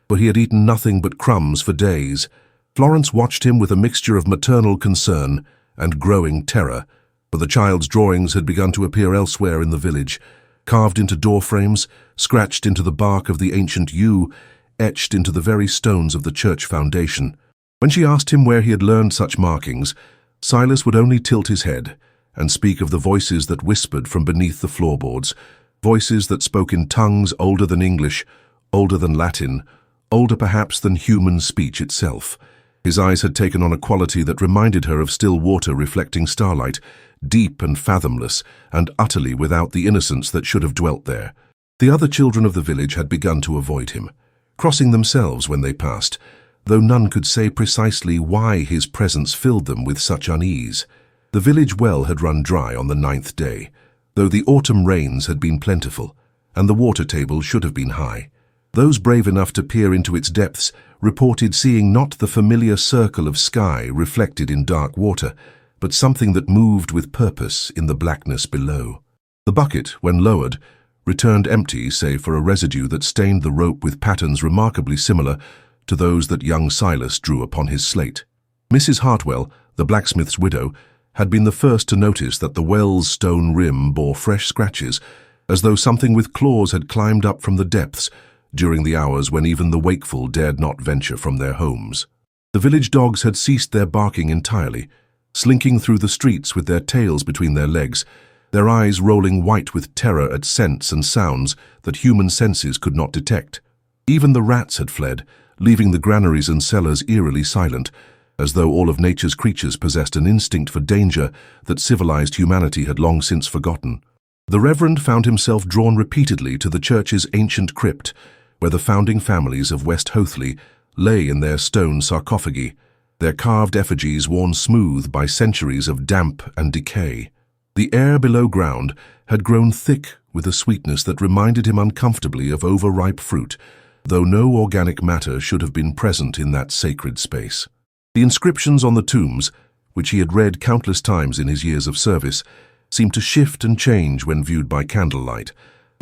for he had eaten nothing but crumbs for days. Florence watched him with a mixture of maternal concern and growing terror, for the child's drawings had begun to appear elsewhere in the village, carved into door frames, scratched into the bark of the ancient yew, etched into the very stones of the church foundation. When she asked him where he had learned such markings, Silas would only tilt his head and speak of the voices that whispered from beneath the floorboards, voices that spoke in tongues older than English, older than Latin, older perhaps than human speech itself. His eyes had taken on a quality that reminded her of still water reflecting starlight, deep and fathomless, and utterly without the innocence that should have dwelt there. The other children of the village had begun to avoid him, crossing themselves when they passed, though none could say precisely why his presence filled them with such unease. The village well had run dry on the 9th day, though the autumn rains had been plentiful, and the water table should have been high. Those brave enough to peer into its depths reported seeing not the familiar circle of sky reflected in dark water, but something that moved with purpose in the blackness below. The bucket, when lowered, returned empty save for a residue that stained the rope with patterns remarkably similar to those that young Silas drew upon his slate. Mrs. Hartwell, the blacksmith's widow, had been the first to notice that the well's stone rim bore fresh scratches, as though something with claws had climbed up from the depths during the hours when even the wakeful dared not venture from their homes. The village dogs had ceased their barking entirely, slinking through the streets with their tails between their legs, their eyes rolling white with terror at scents and sounds that human senses could not detect. Even the rats had fled, leaving the granaries and cellars eerily silent, as though all of nature's creatures possessed an instinct for danger that civilized humanity had long since forgotten. The Reverend found himself drawn repeatedly to the church's ancient crypt, where the founding families of West Hoathly lay in their stone sarcophagi, their carved effigies worn smooth by centuries of damp and decay. The air below ground had grown thick with a sweetness that reminded him uncomfortably of overripe fruit, though no organic matter should have been present in that sacred space. The inscriptions on the tombs, which he had read countless times in his years of service, seemed to shift and change when viewed by candlelight,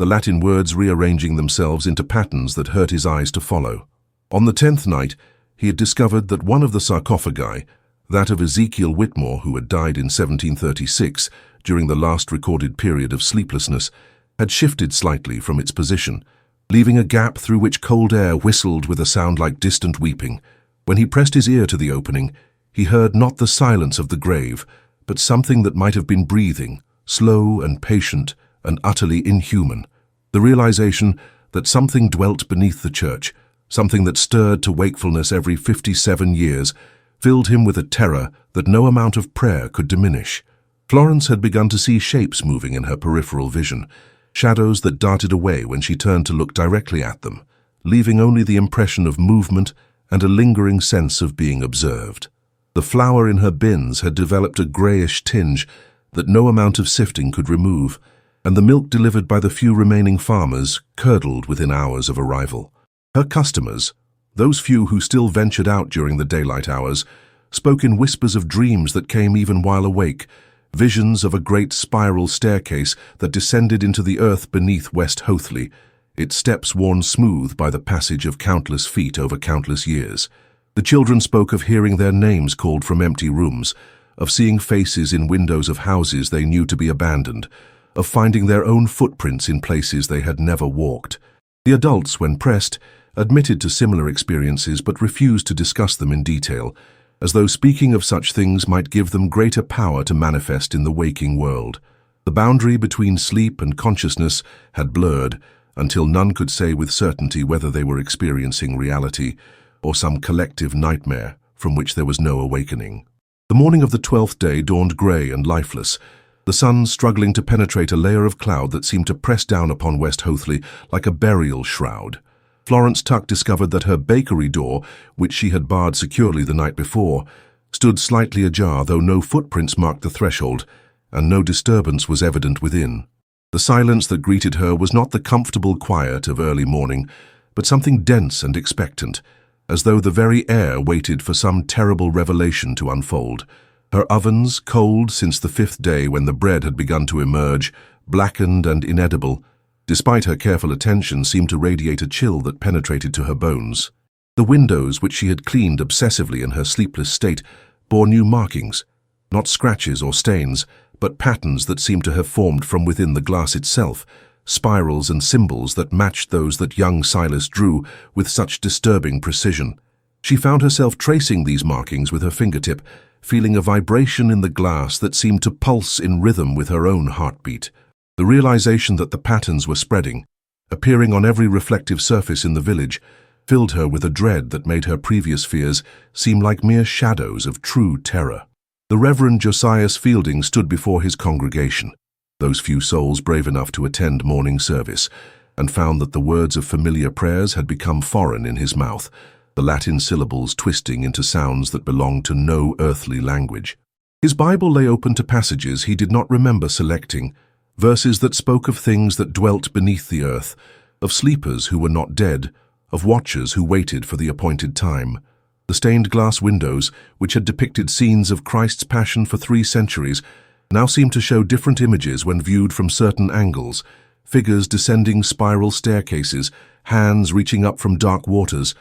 the Latin words rearranging themselves into patterns that hurt his eyes to follow. On the 10th night, he had discovered that one of the sarcophagi, that of Ezekiel Whitmore, who had died in 1736 during the last recorded period of sleeplessness, had shifted slightly from its position, leaving a gap through which cold air whistled with a sound like distant weeping. When he pressed his ear to the opening, he heard not the silence of the grave, but something that might have been breathing, slow and patient and utterly inhuman. The realization that something dwelt beneath the church, something that stirred to wakefulness every 57 years, filled him with a terror that no amount of prayer could diminish. Florence had begun to see shapes moving in her peripheral vision, shadows that darted away when she turned to look directly at them, leaving only the impression of movement and a lingering sense of being observed. The flour in her bins had developed a greyish tinge that no amount of sifting could remove, and the milk delivered by the few remaining farmers curdled within hours of arrival. Her customers, those few who still ventured out during the daylight hours, spoke in whispers of dreams that came even while awake, visions of a great spiral staircase that descended into the earth beneath West Hoathly, its steps worn smooth by the passage of countless feet over countless years. The children spoke of hearing their names called from empty rooms, of seeing faces in windows of houses they knew to be abandoned, of finding their own footprints in places they had never walked. The adults, when pressed, admitted to similar experiences but refused to discuss them in detail, as though speaking of such things might give them greater power to manifest in the waking world. The boundary between sleep and consciousness had blurred until none could say with certainty whether they were experiencing reality or some collective nightmare from which there was no awakening. The morning of the 12th day dawned grey and lifeless, the sun struggling to penetrate a layer of cloud that seemed to press down upon West Hoathly like a burial shroud. Florence Tuck discovered that her bakery door, which she had barred securely the night before, stood slightly ajar, though no footprints marked the threshold, and no disturbance was evident within. The silence that greeted her was not the comfortable quiet of early morning, but something dense and expectant, as though the very air waited for some terrible revelation to unfold. Her ovens, cold since the 5th day when the bread had begun to emerge, blackened and inedible, despite her careful attention, seemed to radiate a chill that penetrated to her bones. The windows, which she had cleaned obsessively in her sleepless state, bore new markings, not scratches or stains, but patterns that seemed to have formed from within the glass itself, spirals and symbols that matched those that young Silas drew with such disturbing precision. She found herself tracing these markings with her fingertip, feeling a vibration in the glass that seemed to pulse in rhythm with her own heartbeat. The realization that the patterns were spreading, appearing on every reflective surface in the village, filled her with a dread that made her previous fears seem like mere shadows of true terror. The Reverend Josias Fielding stood before his congregation, those few souls brave enough to attend morning service, and found that the words of familiar prayers had become foreign in his mouth, the Latin syllables twisting into sounds that belonged to no earthly language. His Bible lay open to passages he did not remember selecting, verses that spoke of things that dwelt beneath the earth, of sleepers who were not dead, of watchers who waited for the appointed time. The stained glass windows, which had depicted scenes of Christ's Passion for 3 centuries, now seemed to show different images when viewed from certain angles, figures descending spiral staircases, hands reaching up from dark waters,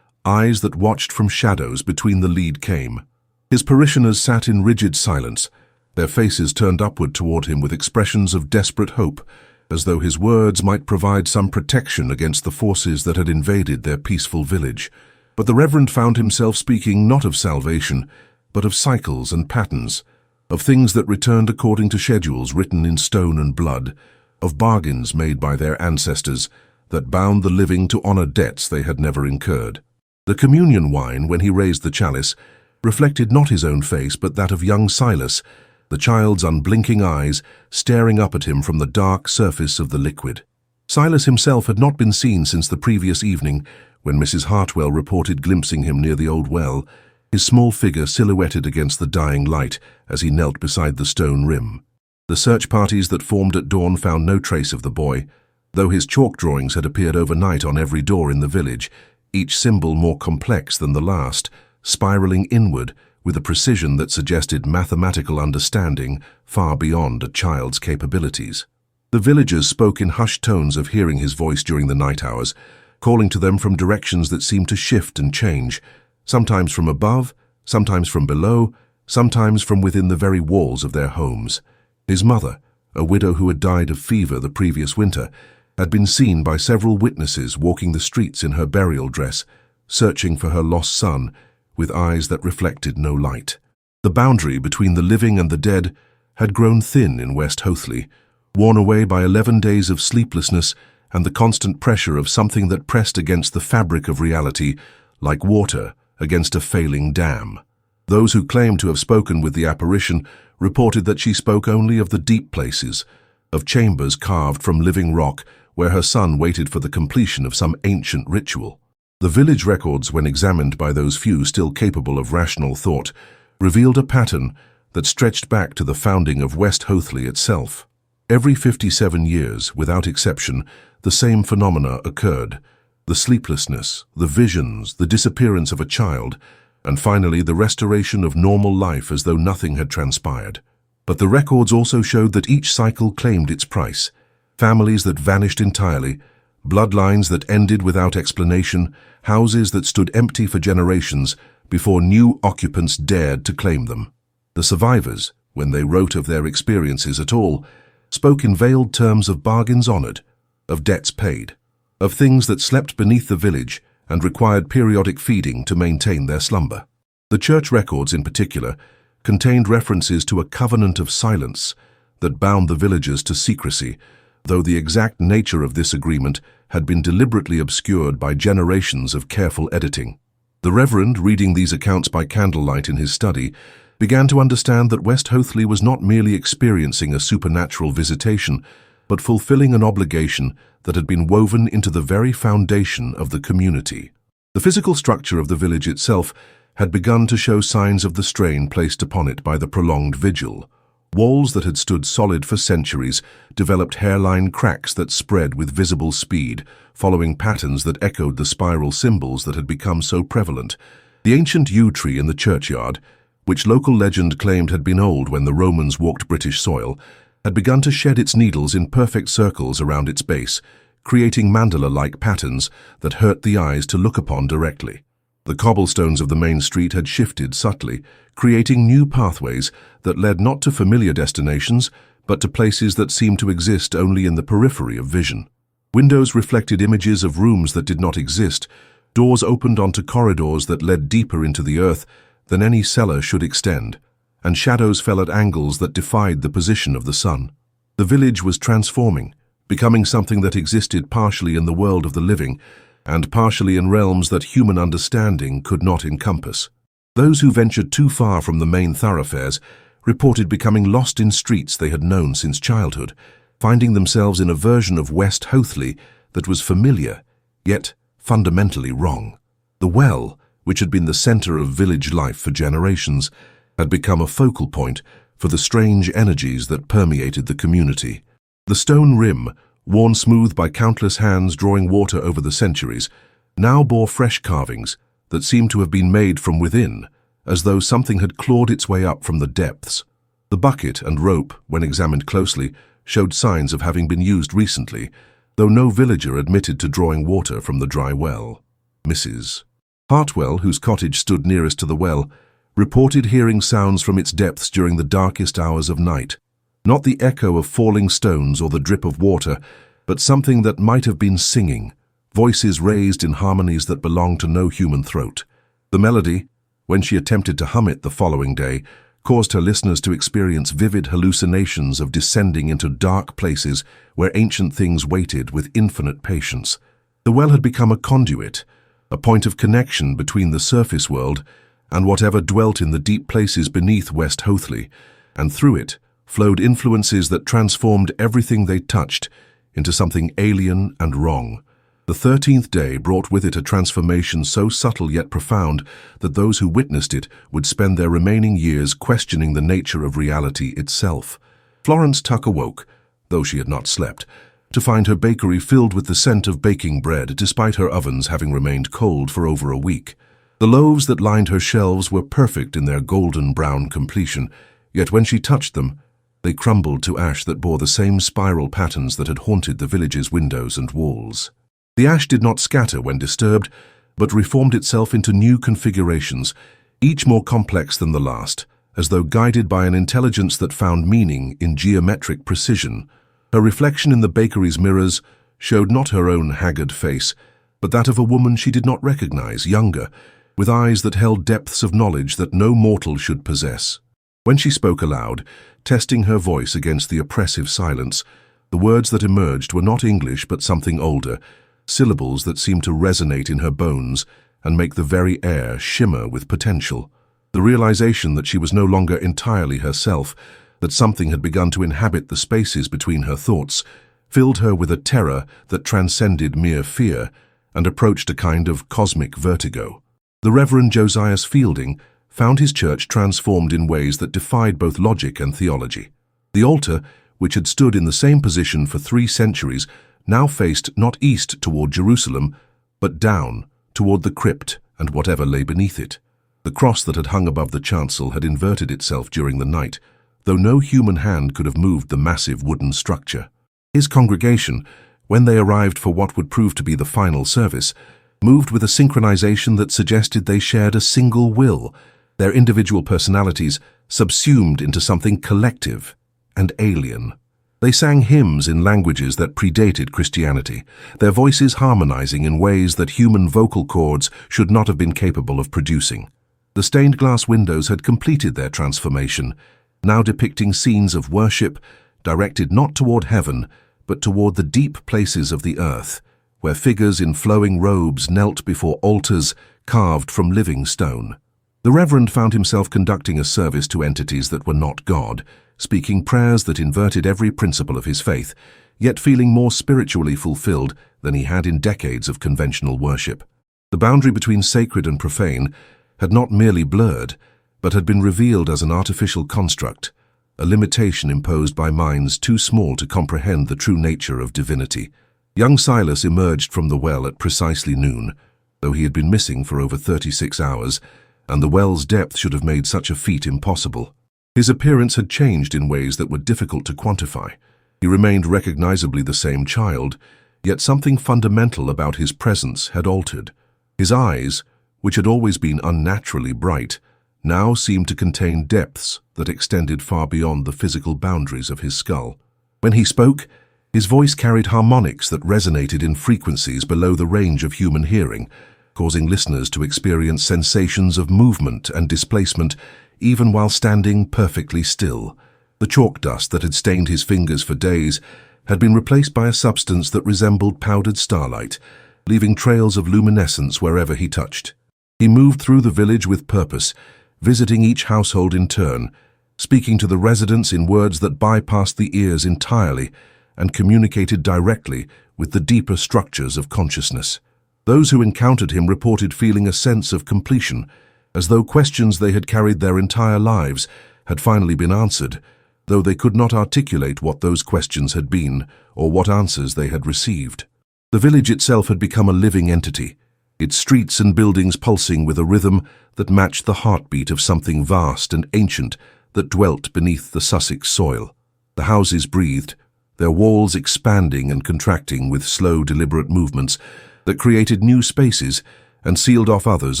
eyes that watched from shadows between the lead came. His parishioners sat in rigid silence, their faces turned upward toward him with expressions of desperate hope, as though his words might provide some protection against the forces that had invaded their peaceful village. But the Reverend found himself speaking not of salvation, but of cycles and patterns, of things that returned according to schedules written in stone and blood, of bargains made by their ancestors that bound the living to honor debts they had never incurred. The communion wine, when he raised the chalice, reflected not his own face but that of young Silas, the child's unblinking eyes staring up at him from the dark surface of the liquid. Silas himself had not been seen since the previous evening, when Mrs. Hartwell reported glimpsing him near the old well, his small figure silhouetted against the dying light as he knelt beside the stone rim. The search parties that formed at dawn found no trace of the boy, though his chalk drawings had appeared overnight on every door in the village, each symbol more complex than the last, spiraling inward with a precision that suggested mathematical understanding far beyond a child's capabilities. The villagers spoke in hushed tones of hearing his voice during the night hours, calling to them from directions that seemed to shift and change, sometimes from above, sometimes from below, sometimes from within the very walls of their homes. His mother, a widow who had died of fever the previous winter, had been seen by several witnesses walking the streets in her burial dress, searching for her lost son, with eyes that reflected no light. The boundary between the living and the dead had grown thin in West Hoathly, worn away by 11 days of sleeplessness and the constant pressure of something that pressed against the fabric of reality, like water against a failing dam. Those who claimed to have spoken with the apparition reported that she spoke only of the deep places, of chambers carved from living rock where her son waited for the completion of some ancient ritual. The village records, when examined by those few still capable of rational thought, revealed a pattern that stretched back to the founding of West Hoathly itself. Every 57 years, without exception, the same phenomena occurred: the sleeplessness, the visions, the disappearance of a child, and finally the restoration of normal life as though nothing had transpired. But the records also showed that each cycle claimed its price: families that vanished entirely, bloodlines that ended without explanation, houses that stood empty for generations before new occupants dared to claim them. The survivors, when they wrote of their experiences at all, spoke in veiled terms of bargains honored, of debts paid, of things that slept beneath the village and required periodic feeding to maintain their slumber. The church records, in particular, contained references to a covenant of silence that bound the villagers to secrecy, though the exact nature of this agreement had been deliberately obscured by generations of careful editing. The Reverend, reading these accounts by candlelight in his study, began to understand that West Hoathly was not merely experiencing a supernatural visitation, but fulfilling an obligation that had been woven into the very foundation of the community. The physical structure of the village itself had begun to show signs of the strain placed upon it by the prolonged vigil. Walls that had stood solid for centuries developed hairline cracks that spread with visible speed, following patterns that echoed the spiral symbols that had become so prevalent. The ancient yew tree in the churchyard, which local legend claimed had been old when the Romans walked British soil, had begun to shed its needles in perfect circles around its base, creating mandala-like patterns that hurt the eyes to look upon directly. The cobblestones of the main street had shifted subtly, creating new pathways that led not to familiar destinations, but to places that seemed to exist only in the periphery of vision. Windows reflected images of rooms that did not exist, doors opened onto corridors that led deeper into the earth than any cellar should extend, and shadows fell at angles that defied the position of the sun. The village was transforming, becoming something that existed partially in the world of the living, and partially in realms that human understanding could not encompass. Those who ventured too far from the main thoroughfares reported becoming lost in streets they had known since childhood, finding themselves in a version of West Hoathly that was familiar, yet fundamentally wrong. The well, which had been the center of village life for generations, had become a focal point for the strange energies that permeated the community. The stone rim, worn smooth by countless hands drawing water over the centuries, now bore fresh carvings that seemed to have been made from within, as though something had clawed its way up from the depths. The bucket and rope, when examined closely, showed signs of having been used recently, though no villager admitted to drawing water from the dry well. Mrs. Hartwell, whose cottage stood nearest to the well, reported hearing sounds from its depths during the darkest hours of night. Not the echo of falling stones or the drip of water, but something that might have been singing, voices raised in harmonies that belonged to no human throat. The melody, when she attempted to hum it the following day, caused her listeners to experience vivid hallucinations of descending into dark places where ancient things waited with infinite patience. The well had become a conduit, a point of connection between the surface world and whatever dwelt in the deep places beneath West Hoathly, and through it flowed influences that transformed everything they touched into something alien and wrong. The 13th day brought with it a transformation so subtle yet profound that those who witnessed it would spend their remaining years questioning the nature of reality itself. Florence Tuck awoke, though she had not slept, to find her bakery filled with the scent of baking bread despite her ovens having remained cold for over a week. The loaves that lined her shelves were perfect in their golden brown completion, yet when she touched them, They crumbled to ash that bore the same spiral patterns that had haunted the village's windows and walls. The ash did not scatter when disturbed, but reformed itself into new configurations, each more complex than the last, as though guided by an intelligence that found meaning in geometric precision. Her reflection in the bakery's mirrors showed not her own haggard face, but that of a woman she did not recognize, younger, with eyes that held depths of knowledge that no mortal should possess. When she spoke aloud, testing her voice against the oppressive silence, the words that emerged were not English but something older, syllables that seemed to resonate in her bones and make the very air shimmer with potential. The realization that she was no longer entirely herself, that something had begun to inhabit the spaces between her thoughts, filled her with a terror that transcended mere fear and approached a kind of cosmic vertigo. The Reverend Josiah Fielding found his church transformed in ways that defied both logic and theology. The altar, which had stood in the same position for 3 centuries, now faced not east toward Jerusalem, but down toward the crypt and whatever lay beneath it. The cross that had hung above the chancel had inverted itself during the night, though no human hand could have moved the massive wooden structure. His congregation, when they arrived for what would prove to be the final service, moved with a synchronization that suggested they shared a single will, their individual personalities subsumed into something collective and alien. They sang hymns in languages that predated Christianity, their voices harmonizing in ways that human vocal cords should not have been capable of producing. The stained glass windows had completed their transformation, now depicting scenes of worship directed not toward heaven, but toward the deep places of the earth, where figures in flowing robes knelt before altars carved from living stone. The Reverend found himself conducting a service to entities that were not God, speaking prayers that inverted every principle of his faith, yet feeling more spiritually fulfilled than he had in decades of conventional worship. The boundary between sacred and profane had not merely blurred, but had been revealed as an artificial construct, a limitation imposed by minds too small to comprehend the true nature of divinity. Young Silas emerged from the well at precisely noon, though he had been missing for over 36 hours, and the well's depth should have made such a feat impossible. His appearance had changed in ways that were difficult to quantify. He remained recognizably the same child, yet something fundamental about his presence had altered. His eyes, which had always been unnaturally bright, now seemed to contain depths that extended far beyond the physical boundaries of his skull. When he spoke, his voice carried harmonics that resonated in frequencies below the range of human hearing, causing listeners to experience sensations of movement and displacement even while standing perfectly still. The chalk dust that had stained his fingers for days had been replaced by a substance that resembled powdered starlight, leaving trails of luminescence wherever he touched. He moved through the village with purpose, visiting each household in turn, speaking to the residents in words that bypassed the ears entirely and communicated directly with the deeper structures of consciousness. Those who encountered him reported feeling a sense of completion, as though questions they had carried their entire lives had finally been answered, though they could not articulate what those questions had been or what answers they had received. The village itself had become a living entity, its streets and buildings pulsing with a rhythm that matched the heartbeat of something vast and ancient that dwelt beneath the Sussex soil. The houses breathed, their walls expanding and contracting with slow, deliberate movements that created new spaces and sealed off others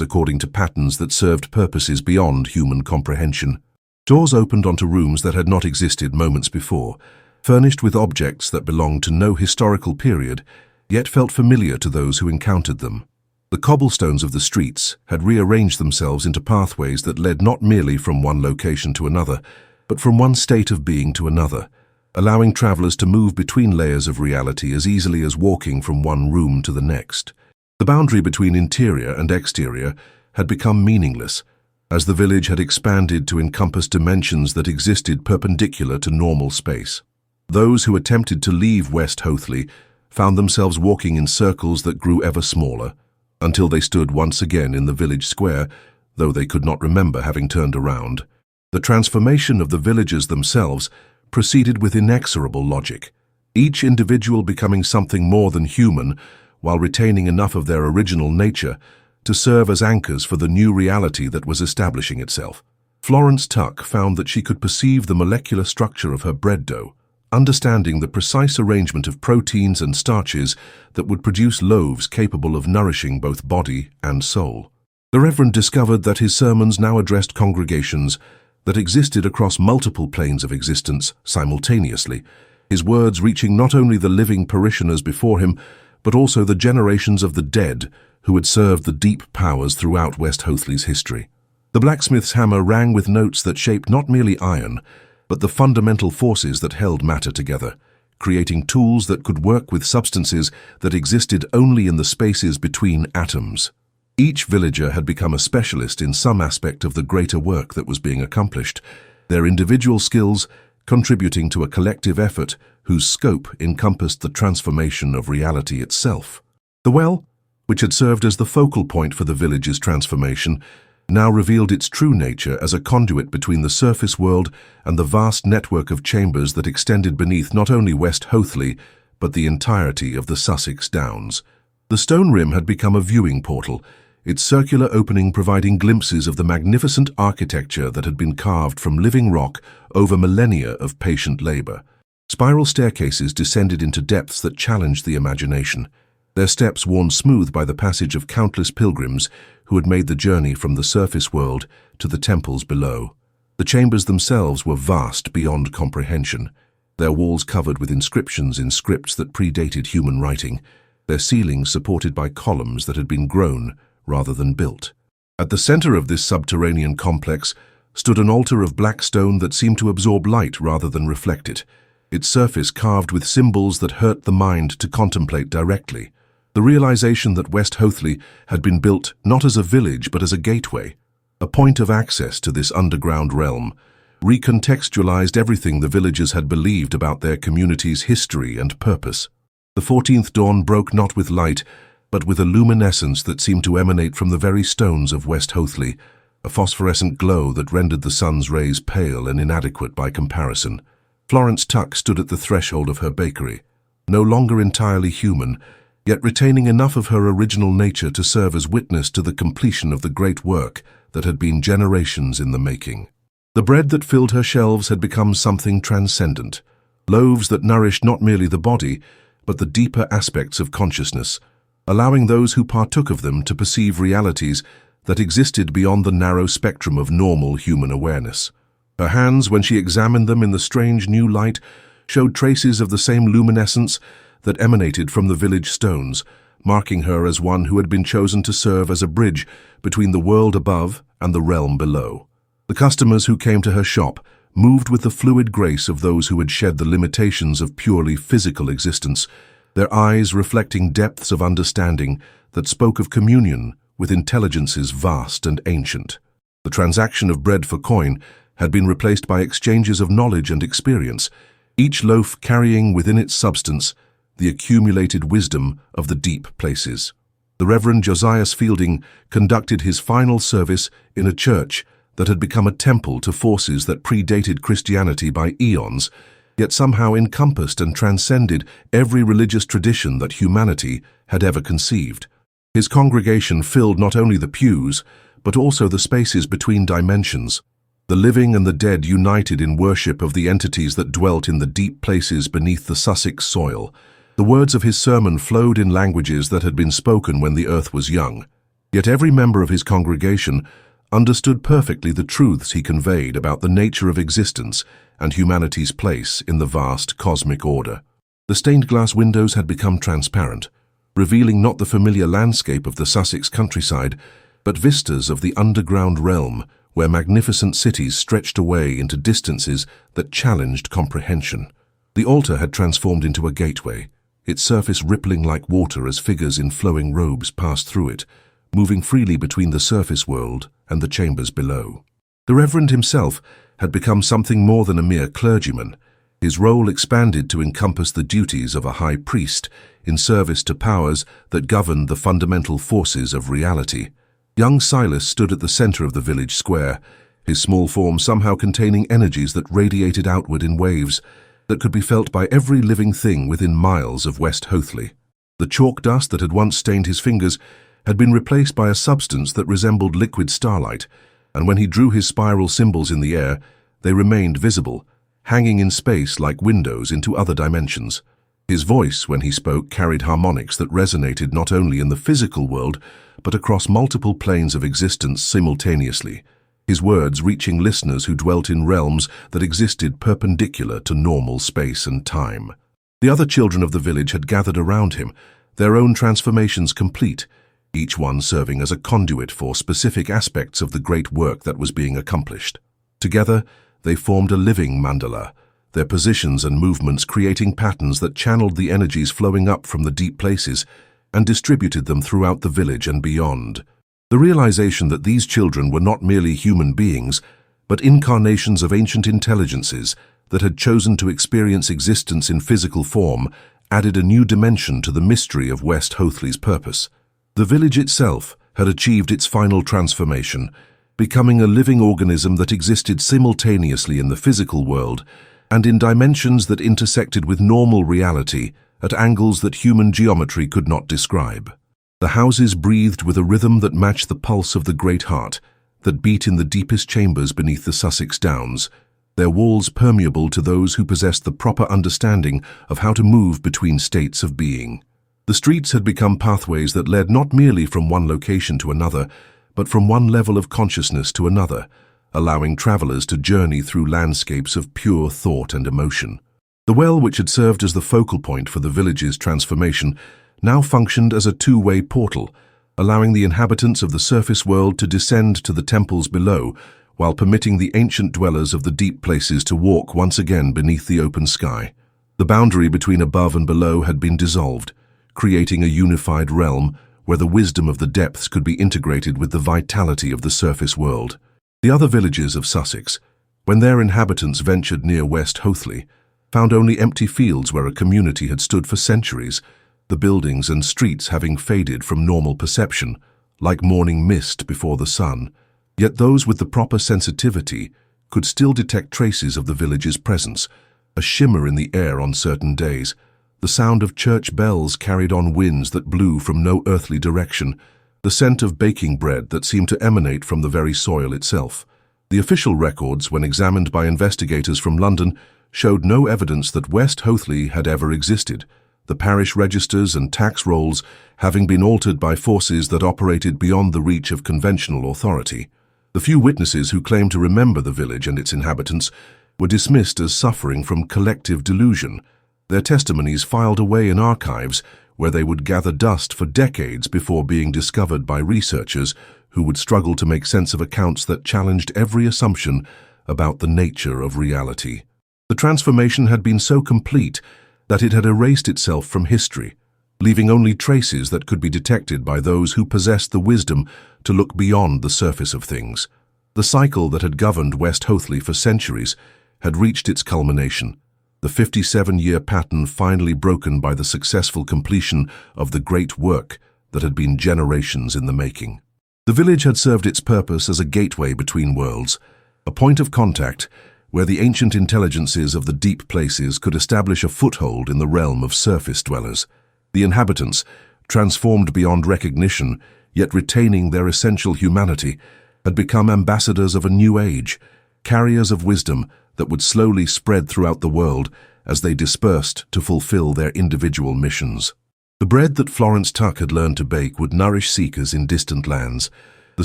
according to patterns that served purposes beyond human comprehension. Doors opened onto rooms that had not existed moments before, furnished with objects that belonged to no historical period, yet felt familiar to those who encountered them. The cobblestones of the streets had rearranged themselves into pathways that led not merely from one location to another, but from one state of being to another, allowing travelers to move between layers of reality as easily as walking from one room to the next. The boundary between interior and exterior had become meaningless, as the village had expanded to encompass dimensions that existed perpendicular to normal space. Those who attempted to leave West Hoathly found themselves walking in circles that grew ever smaller, until they stood once again in the village square, though they could not remember having turned around. The transformation of the villagers themselves proceeded with inexorable logic, each individual becoming something more than human while retaining enough of their original nature to serve as anchors for the new reality that was establishing itself. Florence Tuck found that she could perceive the molecular structure of her bread dough, understanding the precise arrangement of proteins and starches that would produce loaves capable of nourishing both body and soul. The Reverend discovered that his sermons now addressed congregations that existed across multiple planes of existence simultaneously, his words reaching not only the living parishioners before him, but also the generations of the dead who had served the deep powers throughout West Hoathly's history. The blacksmith's hammer rang with notes that shaped not merely iron, but the fundamental forces that held matter together, creating tools that could work with substances that existed only in the spaces between atoms. Each villager had become a specialist in some aspect of the greater work that was being accomplished, their individual skills contributing to a collective effort whose scope encompassed the transformation of reality itself. The well, which had served as the focal point for the village's transformation, now revealed its true nature as a conduit between the surface world and the vast network of chambers that extended beneath not only West Hoathly, but the entirety of the Sussex Downs. The stone rim had become a viewing portal, its circular opening providing glimpses of the magnificent architecture that had been carved from living rock over millennia of patient labor. Spiral staircases descended into depths that challenged the imagination, their steps worn smooth by the passage of countless pilgrims who had made the journey from the surface world to the temples below. The chambers themselves were vast beyond comprehension, their walls covered with inscriptions in scripts that predated human writing, their ceilings supported by columns that had been grown rather than built. At the center of this subterranean complex stood an altar of black stone that seemed to absorb light rather than reflect it, its surface carved with symbols that hurt the mind to contemplate directly. The realization that West Hoathly had been built not as a village but as a gateway, a point of access to this underground realm, recontextualized everything the villagers had believed about their community's history and purpose. The 14th dawn broke not with light, but with a luminescence that seemed to emanate from the very stones of West Hoathly, a phosphorescent glow that rendered the sun's rays pale and inadequate by comparison. Florence Tuck stood at the threshold of her bakery, no longer entirely human, yet retaining enough of her original nature to serve as witness to the completion of the great work that had been generations in the making. The bread that filled her shelves had become something transcendent, loaves that nourished not merely the body, but the deeper aspects of consciousness, allowing those who partook of them to perceive realities that existed beyond the narrow spectrum of normal human awareness. Her hands, when she examined them in the strange new light, showed traces of the same luminescence that emanated from the village stones, marking her as one who had been chosen to serve as a bridge between the world above and the realm below. The customers who came to her shop moved with the fluid grace of those who had shed the limitations of purely physical existence, their eyes reflecting depths of understanding that spoke of communion with intelligences vast and ancient. The transaction of bread for coin had been replaced by exchanges of knowledge and experience, each loaf carrying within its substance the accumulated wisdom of the deep places. The Reverend Josiah Fielding conducted his final service in a church that had become a temple to forces that predated Christianity by eons, yet somehow encompassed and transcended every religious tradition that humanity had ever conceived. His congregation filled not only the pews, but also the spaces between dimensions. The living and the dead united in worship of the entities that dwelt in the deep places beneath the Sussex soil. The words of his sermon flowed in languages that had been spoken when the earth was young. Yet every member of his congregation understood perfectly the truths he conveyed about the nature of existence and humanity's place in the vast cosmic order. The stained glass windows had become transparent, revealing not the familiar landscape of the Sussex countryside, but vistas of the underground realm where magnificent cities stretched away into distances that challenged comprehension. The altar had transformed into a gateway, its surface rippling like water as figures in flowing robes passed through it, moving freely between the surface world and the chambers below. The Reverend himself had become something more than a mere clergyman. His role expanded to encompass the duties of a high priest in service to powers that governed the fundamental forces of reality. Young Silas stood at the center of the village square, his small form somehow containing energies that radiated outward in waves that could be felt by every living thing within miles of West Hoathly. The chalk dust that had once stained his fingers had been replaced by a substance that resembled liquid starlight, and when he drew his spiral symbols in the air, they remained visible, hanging in space like windows into other dimensions. His voice, when he spoke, carried harmonics that resonated not only in the physical world, but across multiple planes of existence simultaneously, his words reaching listeners who dwelt in realms that existed perpendicular to normal space and time. The other children of the village had gathered around him, their own transformations complete, each one serving as a conduit for specific aspects of the great work that was being accomplished. Together, they formed a living mandala, their positions and movements creating patterns that channeled the energies flowing up from the deep places and distributed them throughout the village and beyond. The realization that these children were not merely human beings, but incarnations of ancient intelligences that had chosen to experience existence in physical form added a new dimension to the mystery of West Hoathly's purpose. The village itself had achieved its final transformation, becoming a living organism that existed simultaneously in the physical world and in dimensions that intersected with normal reality at angles that human geometry could not describe. The houses breathed with a rhythm that matched the pulse of the great heart that beat in the deepest chambers beneath the Sussex Downs, their walls permeable to those who possessed the proper understanding of how to move between states of being. The streets had become pathways that led not merely from one location to another, but from one level of consciousness to another, allowing travelers to journey through landscapes of pure thought and emotion. The well, which had served as the focal point for the village's transformation, now functioned as a two-way portal, allowing the inhabitants of the surface world to descend to the temples below, while permitting the ancient dwellers of the deep places to walk once again beneath the open sky. The boundary between above and below had been dissolved, creating a unified realm where the wisdom of the depths could be integrated with the vitality of the surface world. The other villages of Sussex, when their inhabitants ventured near West Hoathly, found only empty fields where a community had stood for centuries, the buildings and streets having faded from normal perception, like morning mist before the sun. Yet those with the proper sensitivity could still detect traces of the village's presence, a shimmer in the air on certain days, the sound of church bells carried on winds that blew from no earthly direction, the scent of baking bread that seemed to emanate from the very soil itself. The official records, when examined by investigators from London, showed no evidence that West Hoathly had ever existed, the parish registers and tax rolls having been altered by forces that operated beyond the reach of conventional authority. The few witnesses who claimed to remember the village and its inhabitants were dismissed as suffering from collective delusion, their testimonies filed away in archives where they would gather dust for decades before being discovered by researchers who would struggle to make sense of accounts that challenged every assumption about the nature of reality. The transformation had been so complete that it had erased itself from history, leaving only traces that could be detected by those who possessed the wisdom to look beyond the surface of things. The cycle that had governed West Hoathly for centuries had reached its culmination, the 57-year pattern finally broken by the successful completion of the great work that had been generations in the making. The village had served its purpose as a gateway between worlds, a point of contact where the ancient intelligences of the deep places could establish a foothold in the realm of surface dwellers. The inhabitants, transformed beyond recognition, yet retaining their essential humanity, had become ambassadors of a new age, carriers of wisdom that would slowly spread throughout the world as they dispersed to fulfill their individual missions. The bread that Florence Tuck had learned to bake would nourish seekers in distant lands. The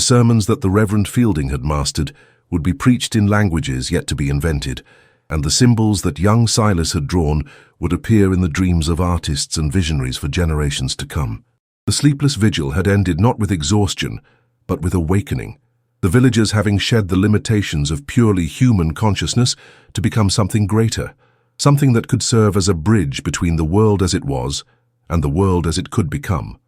sermons that the Reverend Fielding had mastered would be preached in languages yet to be invented, and the symbols that young Silas had drawn would appear in the dreams of artists and visionaries for generations to come. The sleepless vigil had ended not with exhaustion, but with awakening, the villagers having shed the limitations of purely human consciousness to become something greater, something that could serve as a bridge between the world as it was and the world as it could become.